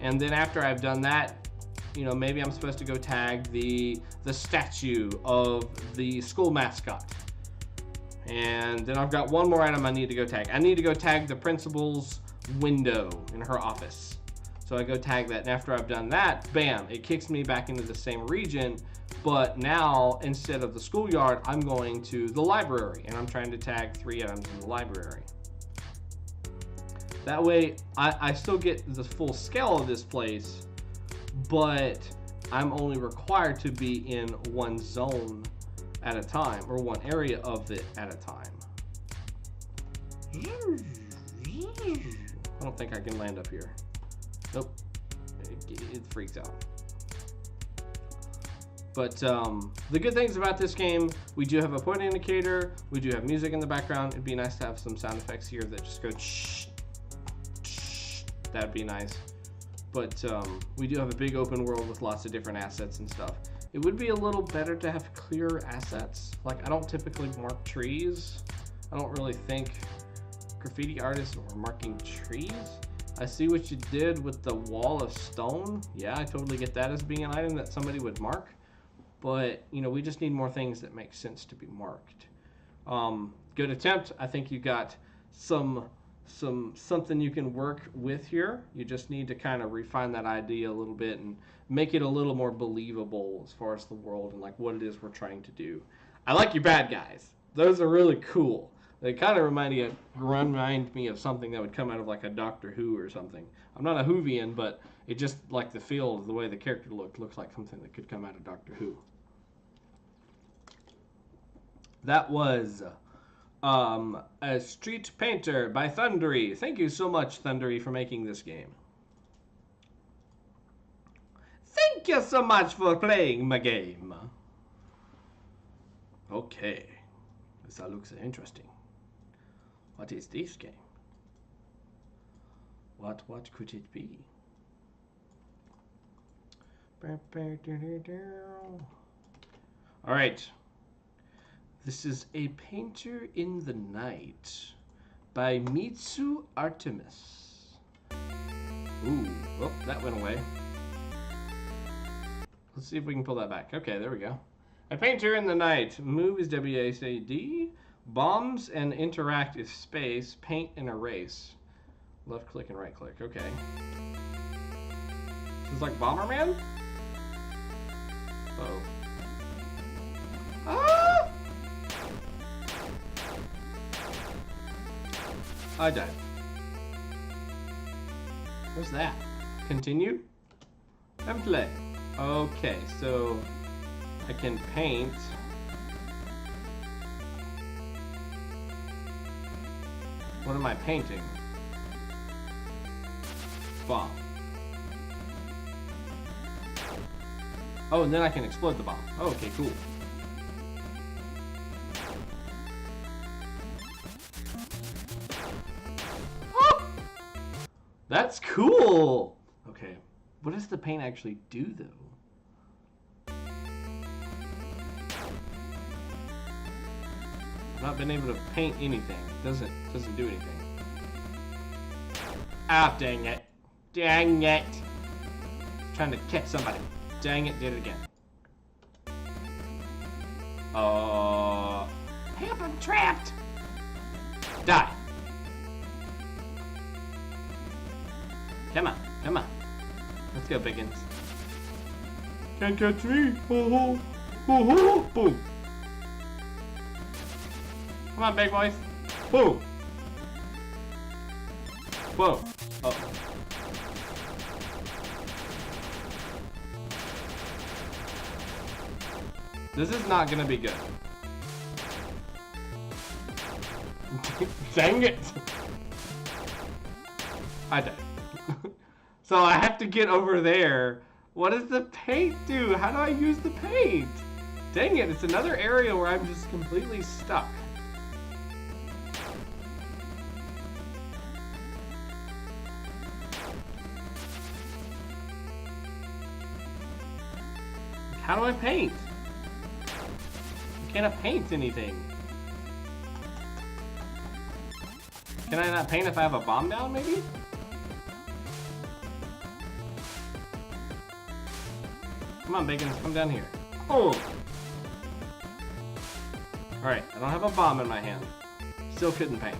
And then after I've done that, you know, maybe I'm supposed to go tag the statue of the school mascot. And then I've got one more item I need to go tag. I need to go tag the principal's window in her office. So I go tag that, and after I've done that, bam, it kicks me back into the same region. But now, instead of the schoolyard, I'm going to the library, and I'm trying to tag 3 items in the library. That way, I still get the full scale of this place, but I'm only required to be in one zone at a time, or one area of it at a time. I don't think I can land up here. Nope, it freaks out. But the good things about this game, we do have a point indicator, we do have music in the background. It'd be nice to have some sound effects here that just go shh, shh. That'd be nice. But we do have a big open world with lots of different assets and stuff. It would be a little better to have clearer assets. Like, I don't typically mark trees. I don't really think graffiti artists are marking trees. I see what you did with the wall of stone. Yeah, I totally get that as being an item that somebody would mark. But, you know, we just need more things that make sense to be marked. Good attempt. I think you got something you can work with here. You just need to kind of refine that idea a little bit and make it a little more believable as far as the world and like what it is we're trying to do. I like your bad guys. Those are really cool. They kind of remind me of something that would come out of like a Doctor Who or something. I'm not a Whovian, but it just like the feel, the way the character looks like something that could come out of Doctor Who. That was a Street Painter by Thundery. Thank you so much, Thundery, for making this game. Thank you so much for playing my game. Okay, this all looks interesting. What is this game? What could it be? All right. This is A Painter in the Night by mitsu.artemius. Ooh, oh, that went away. Let's see if we can pull that back. Okay, there we go. A Painter in the Night. Move is WASD. Bombs and interact is space. Paint and erase. Left click and right click. Okay. This is like Bomberman? Uh-oh. Ah! I died. What's that? Continue? And play. Okay, so I can paint. What am I painting? Bomb. Oh, and then I can explode the bomb. Oh, okay, cool. Oh! That's cool! Okay, what does the paint actually do, though? I've not been able to paint anything. It doesn't do anything. Ah, dang it. Dang it. Trying to catch somebody. Dang it, did it again. Help, I'm trapped! Die. Come on, come on. Let's go, Biggins. Can't catch me. Ho ho. Ho ho. Boom. Come on, big boys. Boom. Whoa. Uh-oh. This is not gonna be good. Dang it! I died. So I have to get over there. What does the paint do? How do I use the paint? Dang it, it's another area where I'm just completely stuck. How do I paint? I can't paint anything. Can I not paint if I have a bomb down, maybe? Come on, Bacon, come down here. Oh! Alright, I don't have a bomb in my hand. Still couldn't paint.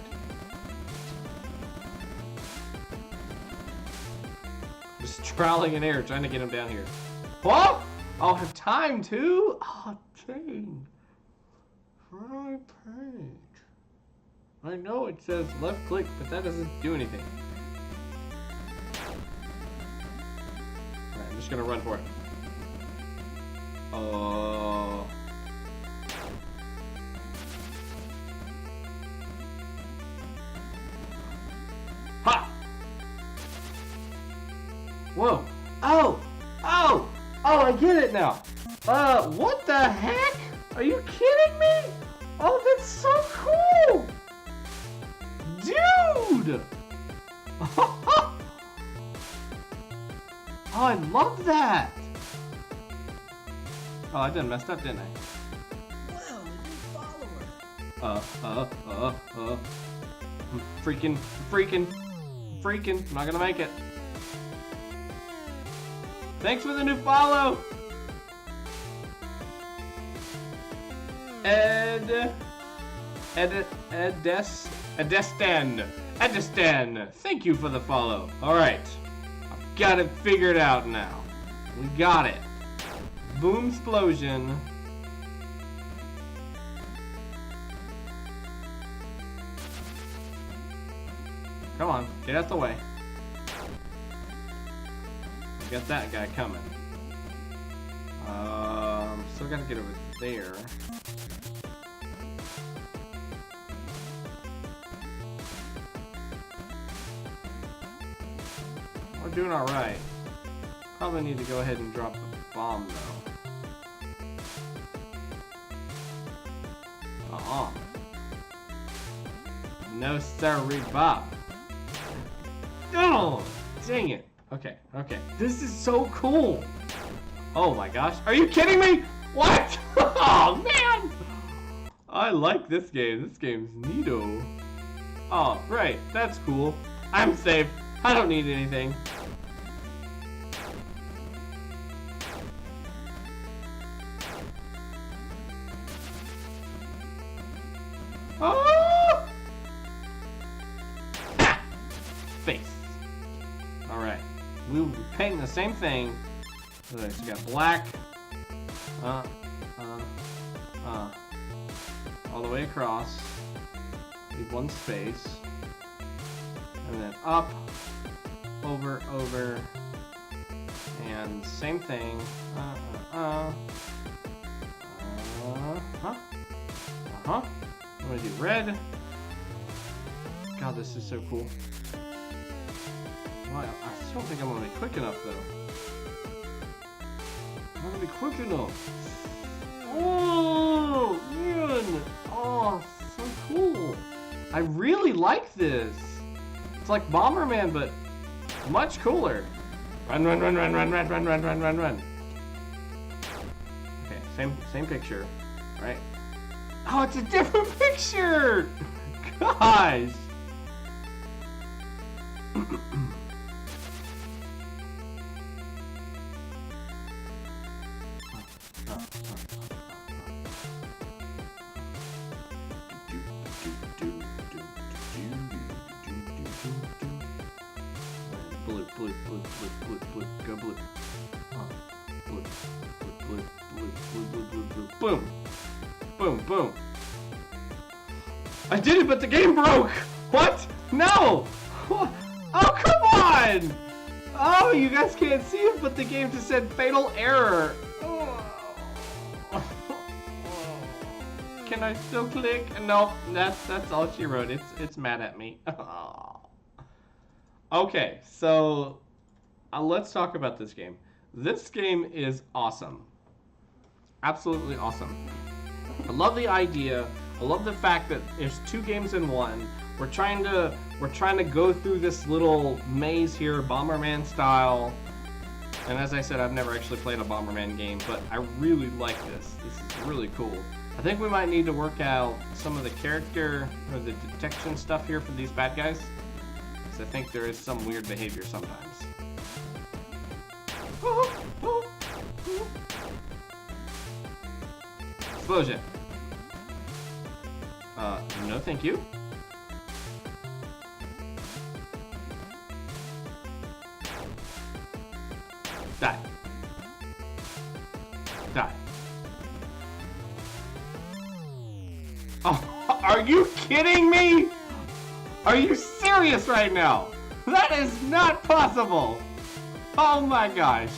Just troweling in air, trying to get him down here. What? I'll have time too? Oh, dang. How do I paint? I know it says left click, but that doesn't do anything. Alright, I'm just gonna run for it. Oh. Ha! Whoa. Oh! Oh! Oh, I get it now. What the heck? Are you kidding me? Oh, that's so cool! Dude! Oh, I love that! Oh, I done messed up, didn't I? Wow, a new follower. Freaking. I'm not gonna make it. Thanks for the new follow! Edestan, thank you for the follow. Alright, I've got it figured out now. We got it. Boom explosion. Come on, get out the way. We got that guy coming. Still gotta get over there. We're doing alright. Probably need to go ahead and drop the bomb though. No sirree Bob. Oh, dang it. Okay. This is so cool. Oh my gosh. Are you kidding me? What? Oh man. I like this game. This game's neato. Oh, great. That's cool. I'm safe. I don't need anything. Oh! Ah! Face. Alright. We will be painting the same thing. So you got black. All the way across. Leave one space. And then up. Over. And same thing. I'm gonna do red. God, this is so cool. Well, I still think I'm gonna be quick enough though. I'm gonna be quick enough. Oh man! Oh, so cool. I really like this. It's like Bomberman, but much cooler. Run. Okay, same picture, right? Oh, it's a different picture! Gosh! Blue. Go blue. Blue. Boom. I did it, but the game broke! What? No! Oh, come on! Oh, you guys can't see it, but the game just said fatal error. Can I still click? No, that's all she wrote. It's mad at me. Okay, so let's talk about this game. This game is awesome. Absolutely awesome. I love the idea. I love the fact that there's 2 games in one. We're trying to go through this little maze here, Bomberman style. And as I said, I've never actually played a Bomberman game, but I really like this. This is really cool. I think we might need to work out some of the character or the detection stuff here for these bad guys, because I think there is some weird behavior sometimes. Explosion. No thank you. Die. Die. Oh, are you kidding me? Are you serious right now? That is not possible. Oh my gosh.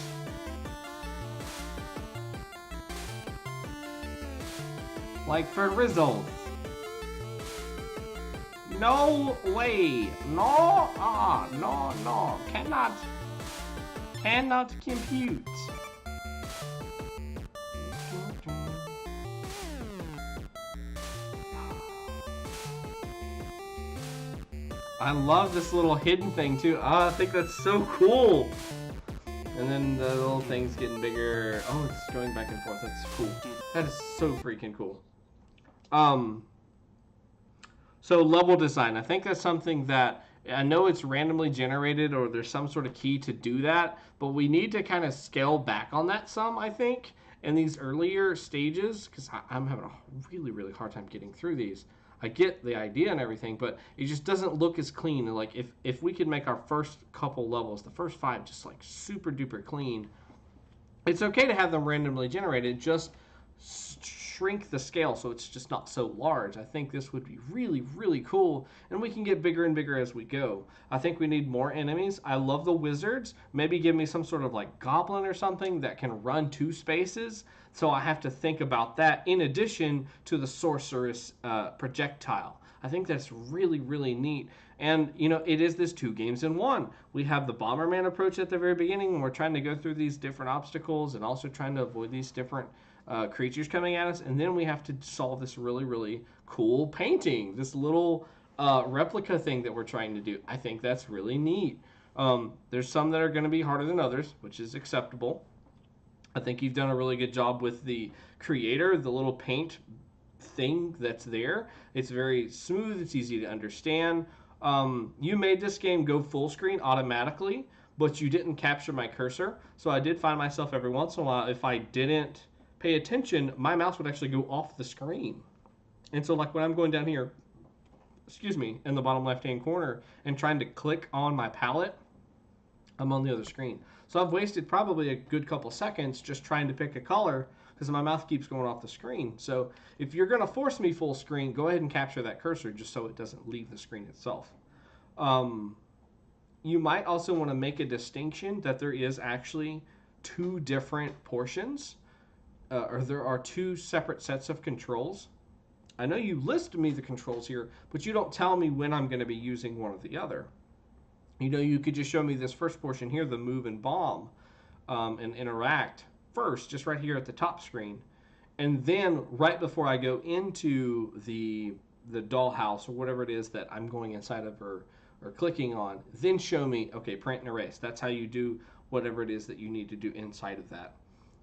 Like for results. No way. No. No. Cannot compute. I love this little hidden thing too. Oh, I think that's so cool. And then the little thing's getting bigger. Oh, it's going back and forth. That's cool. That is so freaking cool. So level design. I think that's something that, I know it's randomly generated or there's some sort of key to do that, but we need to kind of scale back on that some, I think, in these earlier stages, because I'm having a really, really hard time getting through these. I get the idea and everything, but it just doesn't look as clean. Like if we could make our first couple levels, the first 5, just like super duper clean, it's okay to have them randomly generated, just shrink the scale so it's just not so large. I think this would be really, really cool, and we can get bigger and bigger as we go. I think we need more enemies. I love the wizards. Maybe give me some sort of like goblin or something that can run 2 spaces, so I have to think about that in addition to the sorceress projectile. I think that's really, really neat. And, you know, it is this 2 games in one. We have the Bomberman approach at the very beginning, and we're trying to go through these different obstacles and also trying to avoid these different creatures coming at us, and then we have to solve this really, really cool painting, this little replica thing that we're trying to do. I think that's really neat. There's some that are going to be harder than others, which is acceptable. I think you've done a really good job with the creator, the little paint thing that's there. It's very smooth, it's easy to understand. You made this game go full screen automatically, but you didn't capture my cursor, so I did find myself every once in a while, if I didn't pay attention, my mouse would actually go off the screen. And so like when I'm going down here, in the bottom left hand corner and trying to click on my palette, I'm on the other screen. So I've wasted probably a good couple seconds just trying to pick a color because my mouth keeps going off the screen. So if you're going to force me full screen, go ahead and capture that cursor just so it doesn't leave the screen itself. You might also want to make a distinction that there is actually 2 different portions. Or there are 2 separate sets of controls. I know you list me the controls here, but you don't tell me when I'm going to be using one or the other. You know, you could just show me this first portion here, the move and bomb, and interact first, just right here at the top screen. And then right before I go into the dollhouse or whatever it is that I'm going inside of or clicking on, then show me, okay, print and erase. That's how you do whatever it is that you need to do inside of that.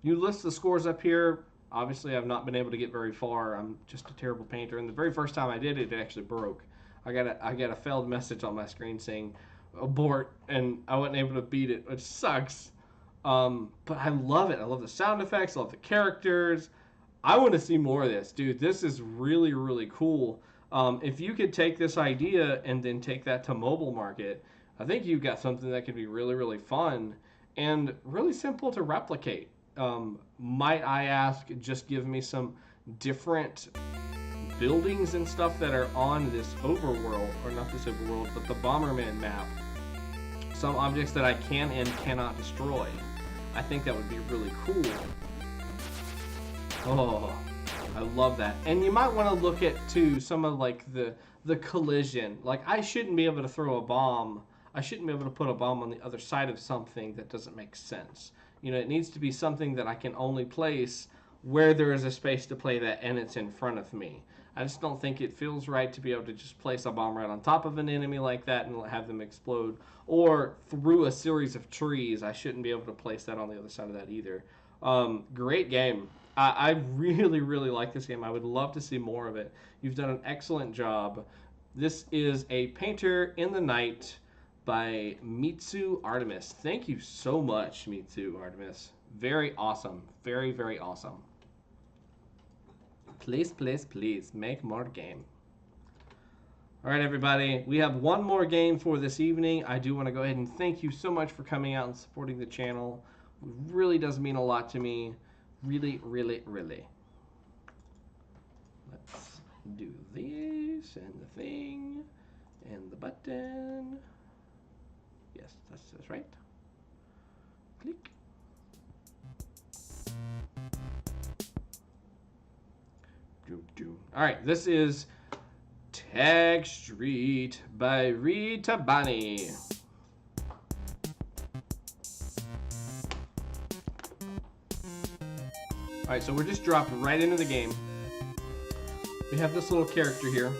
You list the scores up here. Obviously, I've not been able to get very far. I'm just a terrible painter. And the very first time I did it, it actually broke. I got a failed message on my screen saying abort, and I wasn't able to beat it, which sucks. But I love it. I love the sound effects. I love the characters. I want to see more of this, dude. This is really, really cool. If you could take this idea and then take that to mobile market, I think you've got something that could be really, really fun and really simple to replicate. Might I ask, just give me some different buildings and stuff that are on this overworld, or not this overworld, but the Bomberman map. Some objects that I can and cannot destroy. I think that would be really cool. Oh, I love that. And you might want to look at too some of like the collision. Like I shouldn't be able to throw a bomb. I shouldn't be able to put a bomb on the other side of something that doesn't make sense. You know, it needs to be something that I can only place where there is a space to play that and it's in front of me. I just don't think it feels right to be able to just place a bomb right on top of an enemy like that and have them explode. Or through a series of trees, I shouldn't be able to place that on the other side of that either. Great game. I really, really like this game. I would love to see more of it. You've done an excellent job. This is A Painter in the Night by mitsu.artemius. Thank you so much, mitsu.artemius. Very awesome. Very, very awesome. Please, please, please make more game. All right, everybody. We have one more game for this evening. I do want to go ahead and thank you so much for coming out and supporting the channel. It really does mean a lot to me. Really, really, really. Let's do this and the thing and the button. Yes, that's right. Click. All right, this is Tag Street by Rita Bani. All right, so we're just dropped right into the game. We have this little character here.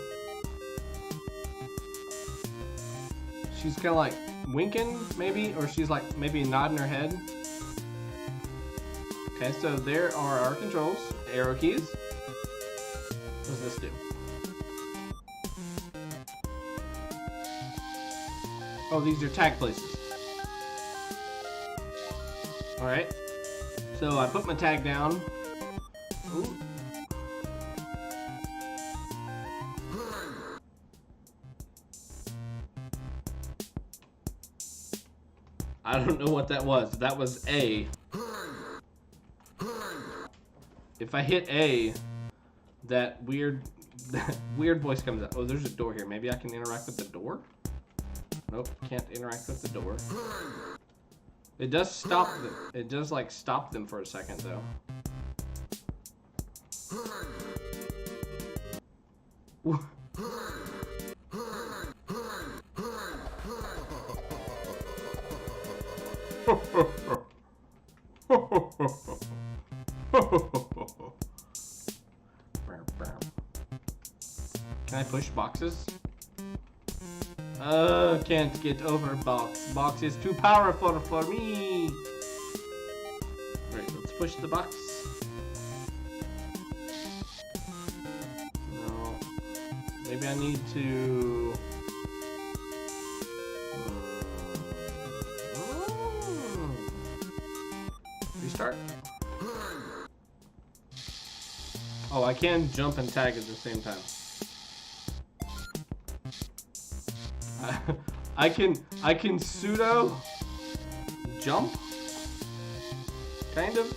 She's kind of like winking, maybe, or she's like maybe nodding her head. Okay, so there are our controls, arrow keys. What does this do? Oh, these are tag places. All right. So I put my tag down. Ooh. I don't know what that was. That was A. If I hit A, that weird voice comes out. Oh, there's a door here. Maybe I can interact with the door? Nope, can't interact with the door. It does stop them. It does like stop them for a second though. Can I push boxes? Can't get over box. Box is too powerful for me. Alright, let's push the box. No. Maybe I need to... Restart? Oh, I can jump and tag at the same time. I can pseudo jump, kind of.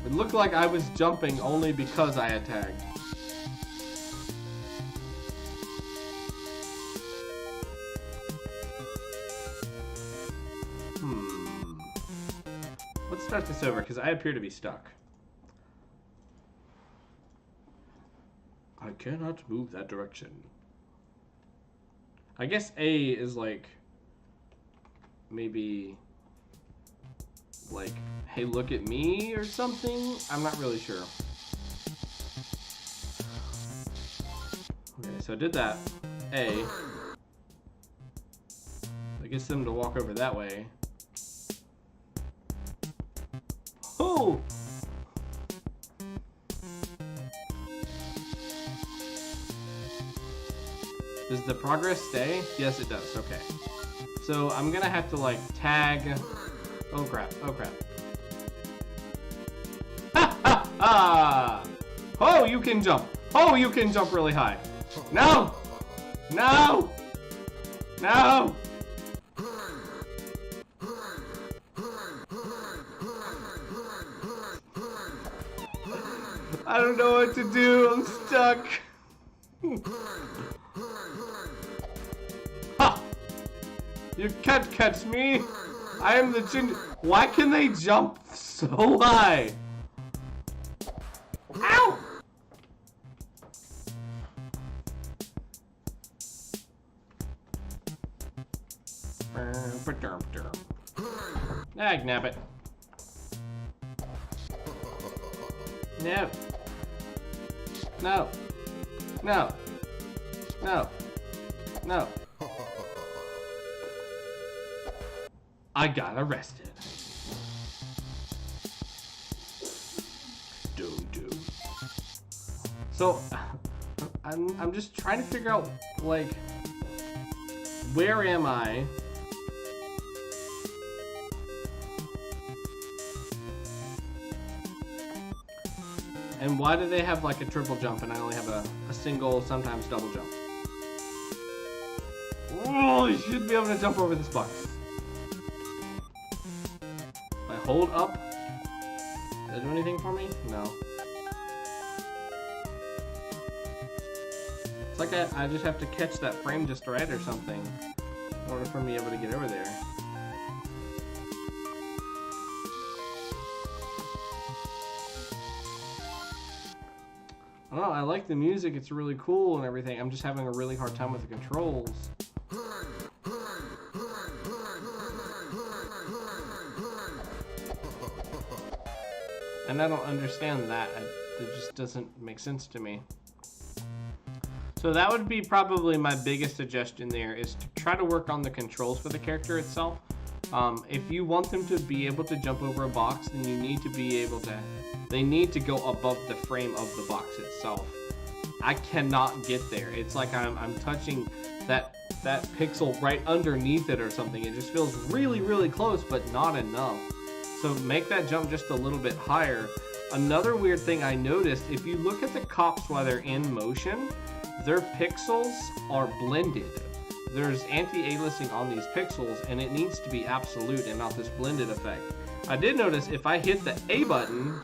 It looked like I was jumping only because I had tagged. Let's start this over because I appear to be stuck. I cannot move that direction. I guess A is like, maybe, like, hey, look at me or something? I'm not really sure. Okay, so I did that. A. I guess them to walk over that way. Oh! Does the progress stay? Yes, it does. Okay. So I'm gonna have to like tag. Oh crap! Oh crap! Ha ha ha! Oh, you can jump. Oh, you can jump really high. No! No! No! I don't know what to do. I'm stuck. Ha! You can't catch me. I am the ginger. Why can they jump so high? Ow! Nab it. No. No. No. No. No. I got arrested. Do. So, I'm just trying to figure out, like, where am I? And why do they have like a triple jump and I only have a single, sometimes double jump? Oh, you should be able to jump over this box. If I hold up, does it do anything for me? No. It's like I just have to catch that frame just right or something in order for me able to get over there. I don't know, I like the music, it's really cool and everything. I'm just having a really hard time with the controls. And I don't understand that. It just doesn't make sense to me. So that would be probably my biggest suggestion there, is to try to work on the controls for the character itself. If you want them to be able to jump over a box, then you need to be able to, they need to go above the frame of the box itself. I cannot get there. It's like I'm touching that pixel right underneath it or something. It just feels really, really close, but not enough. So make that jump just a little bit higher. Another weird thing I noticed, if you look at the cops while they're in motion, their pixels are blended. There's anti-aliasing on these pixels, and it needs to be absolute and not this blended effect. I did notice if I hit the A button,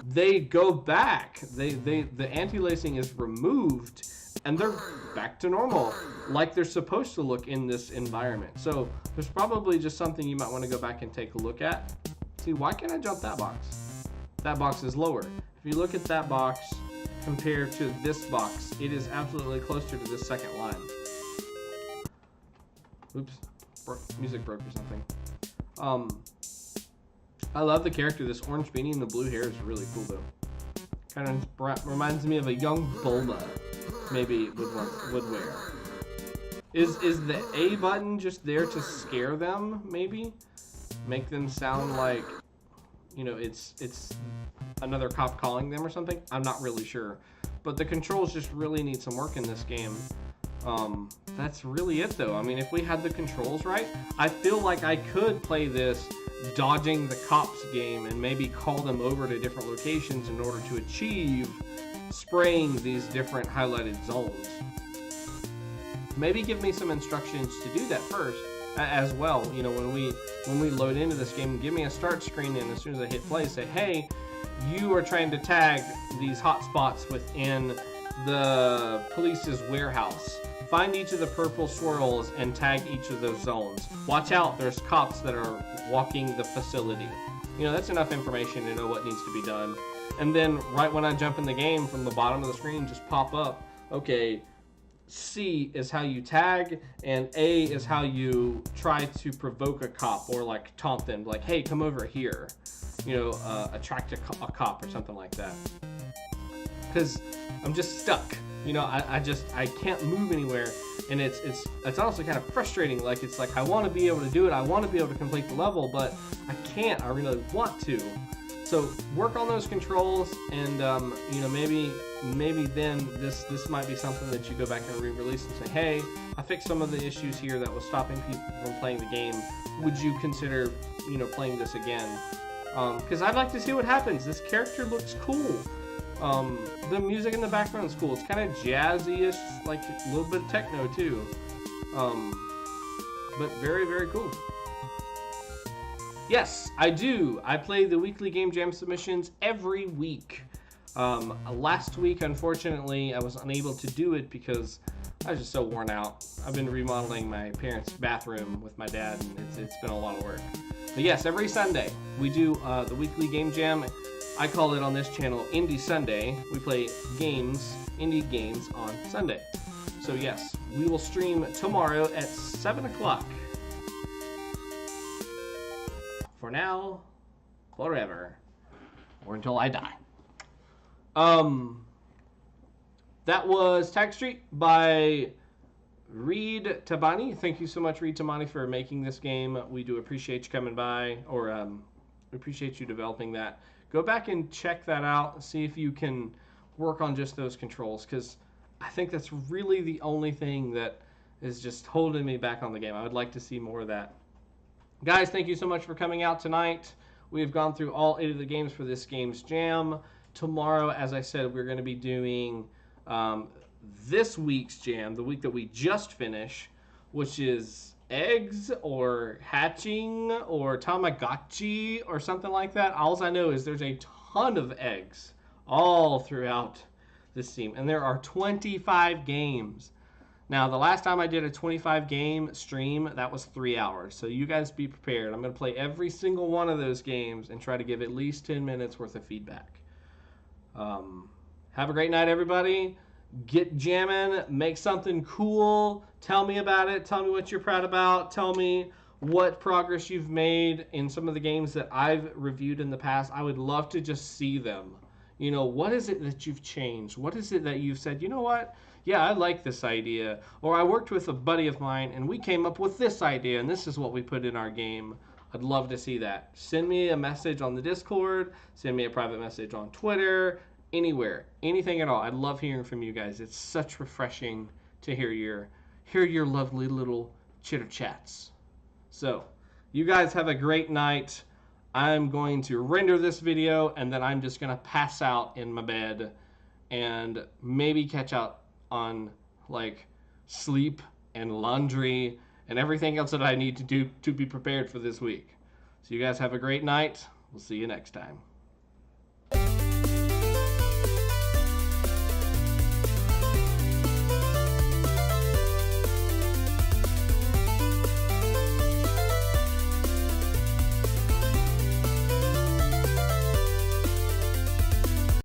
they go back. The anti-aliasing is removed, and they're back to normal, like they're supposed to look in this environment. So there's probably just something you might want to go back and take a look at. See, why can't I jump that box? That box is lower. If you look at that box compared to this box, it is absolutely closer to this second line. Oops, music broke or something. I love the character. This orange beanie and the blue hair is really cool though. Kind of reminds me of a young Bulma, maybe would wear. Is the A button just there to scare them? Maybe make them sound like, you know, it's another cop calling them or something. I'm not really sure, but the controls just really need some work in this game. That's really it though. I mean, if we had the controls right, I feel like I could play this dodging the cops game and maybe call them over to different locations in order to achieve spraying these different highlighted zones. Maybe give me some instructions to do that first as well. You know, when we load into this game, give me a start screen, and as soon as I hit play, say, hey, you are trying to tag these hotspots within the police's warehouse. Find each of the purple swirls and tag each of those zones. Watch out, there's cops that are walking the facility. You know, that's enough information to know what needs to be done. And then right when I jump in the game, from the bottom of the screen, just pop up, okay, C is how you tag, and A is how you try to provoke a cop or like taunt them, like, hey, come over here. You know, attract a cop or something like that. Because I'm just stuck. You know, I can't move anywhere, and it's honestly kind of frustrating. Like, it's like I want to be able to do it, I want to be able to complete the level, but I can't. I really want to. So work on those controls, and you know, maybe then this might be something that you go back and re-release and say, hey, I fixed some of the issues here that was stopping people from playing the game. Would you consider, you know, playing this again? Because I'd like to see what happens. This character looks cool. The music in the background is cool. It's kind of jazzy-ish, like a little bit of techno too. But very, very cool. Yes, I do. I play the weekly Game Jam submissions every week. Last week, unfortunately, I was unable to do it because I was just so worn out. I've been remodeling my parents' bathroom with my dad, and it's been a lot of work. But yes, every Sunday we do the weekly game jam. I call it on this channel Indie Sunday. We play games, indie games on Sunday. So yes, we will stream tomorrow at 7 o'clock. For now, forever, or until I die. That was Tag Street by Reed Tabani. Thank you so much, Reed Tabani, for making this game. We do appreciate you coming by, or we appreciate you developing that. Go back and check that out. See if you can work on just those controls, because I think that's really the only thing that is just holding me back on the game. I would like to see more of that. Guys, thank you so much for coming out tonight. We have gone through all 8 of the games for this game's jam. Tomorrow, as I said, we're going to be doing this week's jam, the week that we just finished, which is eggs or hatching or Tamagotchi or something like that. All I know is there's a ton of eggs all throughout this team, and there are 25 games. Now, the last time I did a 25 game stream, that was 3 hours. So you guys be prepared. I'm going to play every single one of those games and try to give at least 10 minutes worth of feedback. Have a great night, everybody. Get jamming. Make something cool. Tell me about it. Tell me what you're proud about. Tell me what progress you've made in some of the games that I've reviewed in the past. I would love to just see them. You know, what is it that you've changed? What is it that you've said, you know what? Yeah, I like this idea. Or I worked with a buddy of mine and we came up with this idea and this is what we put in our game. I'd love to see that. Send me a message on the Discord. Send me a private message on Twitter. Anywhere. Anything at all. I'd love hearing from you guys. It's such refreshing to hear your lovely little chitter chats. So, you guys have a great night. I'm going to render this video and then I'm just going to pass out in my bed and maybe catch up on like sleep and laundry and everything else that I need to do to be prepared for this week. So you guys have a great night. We'll see you next time.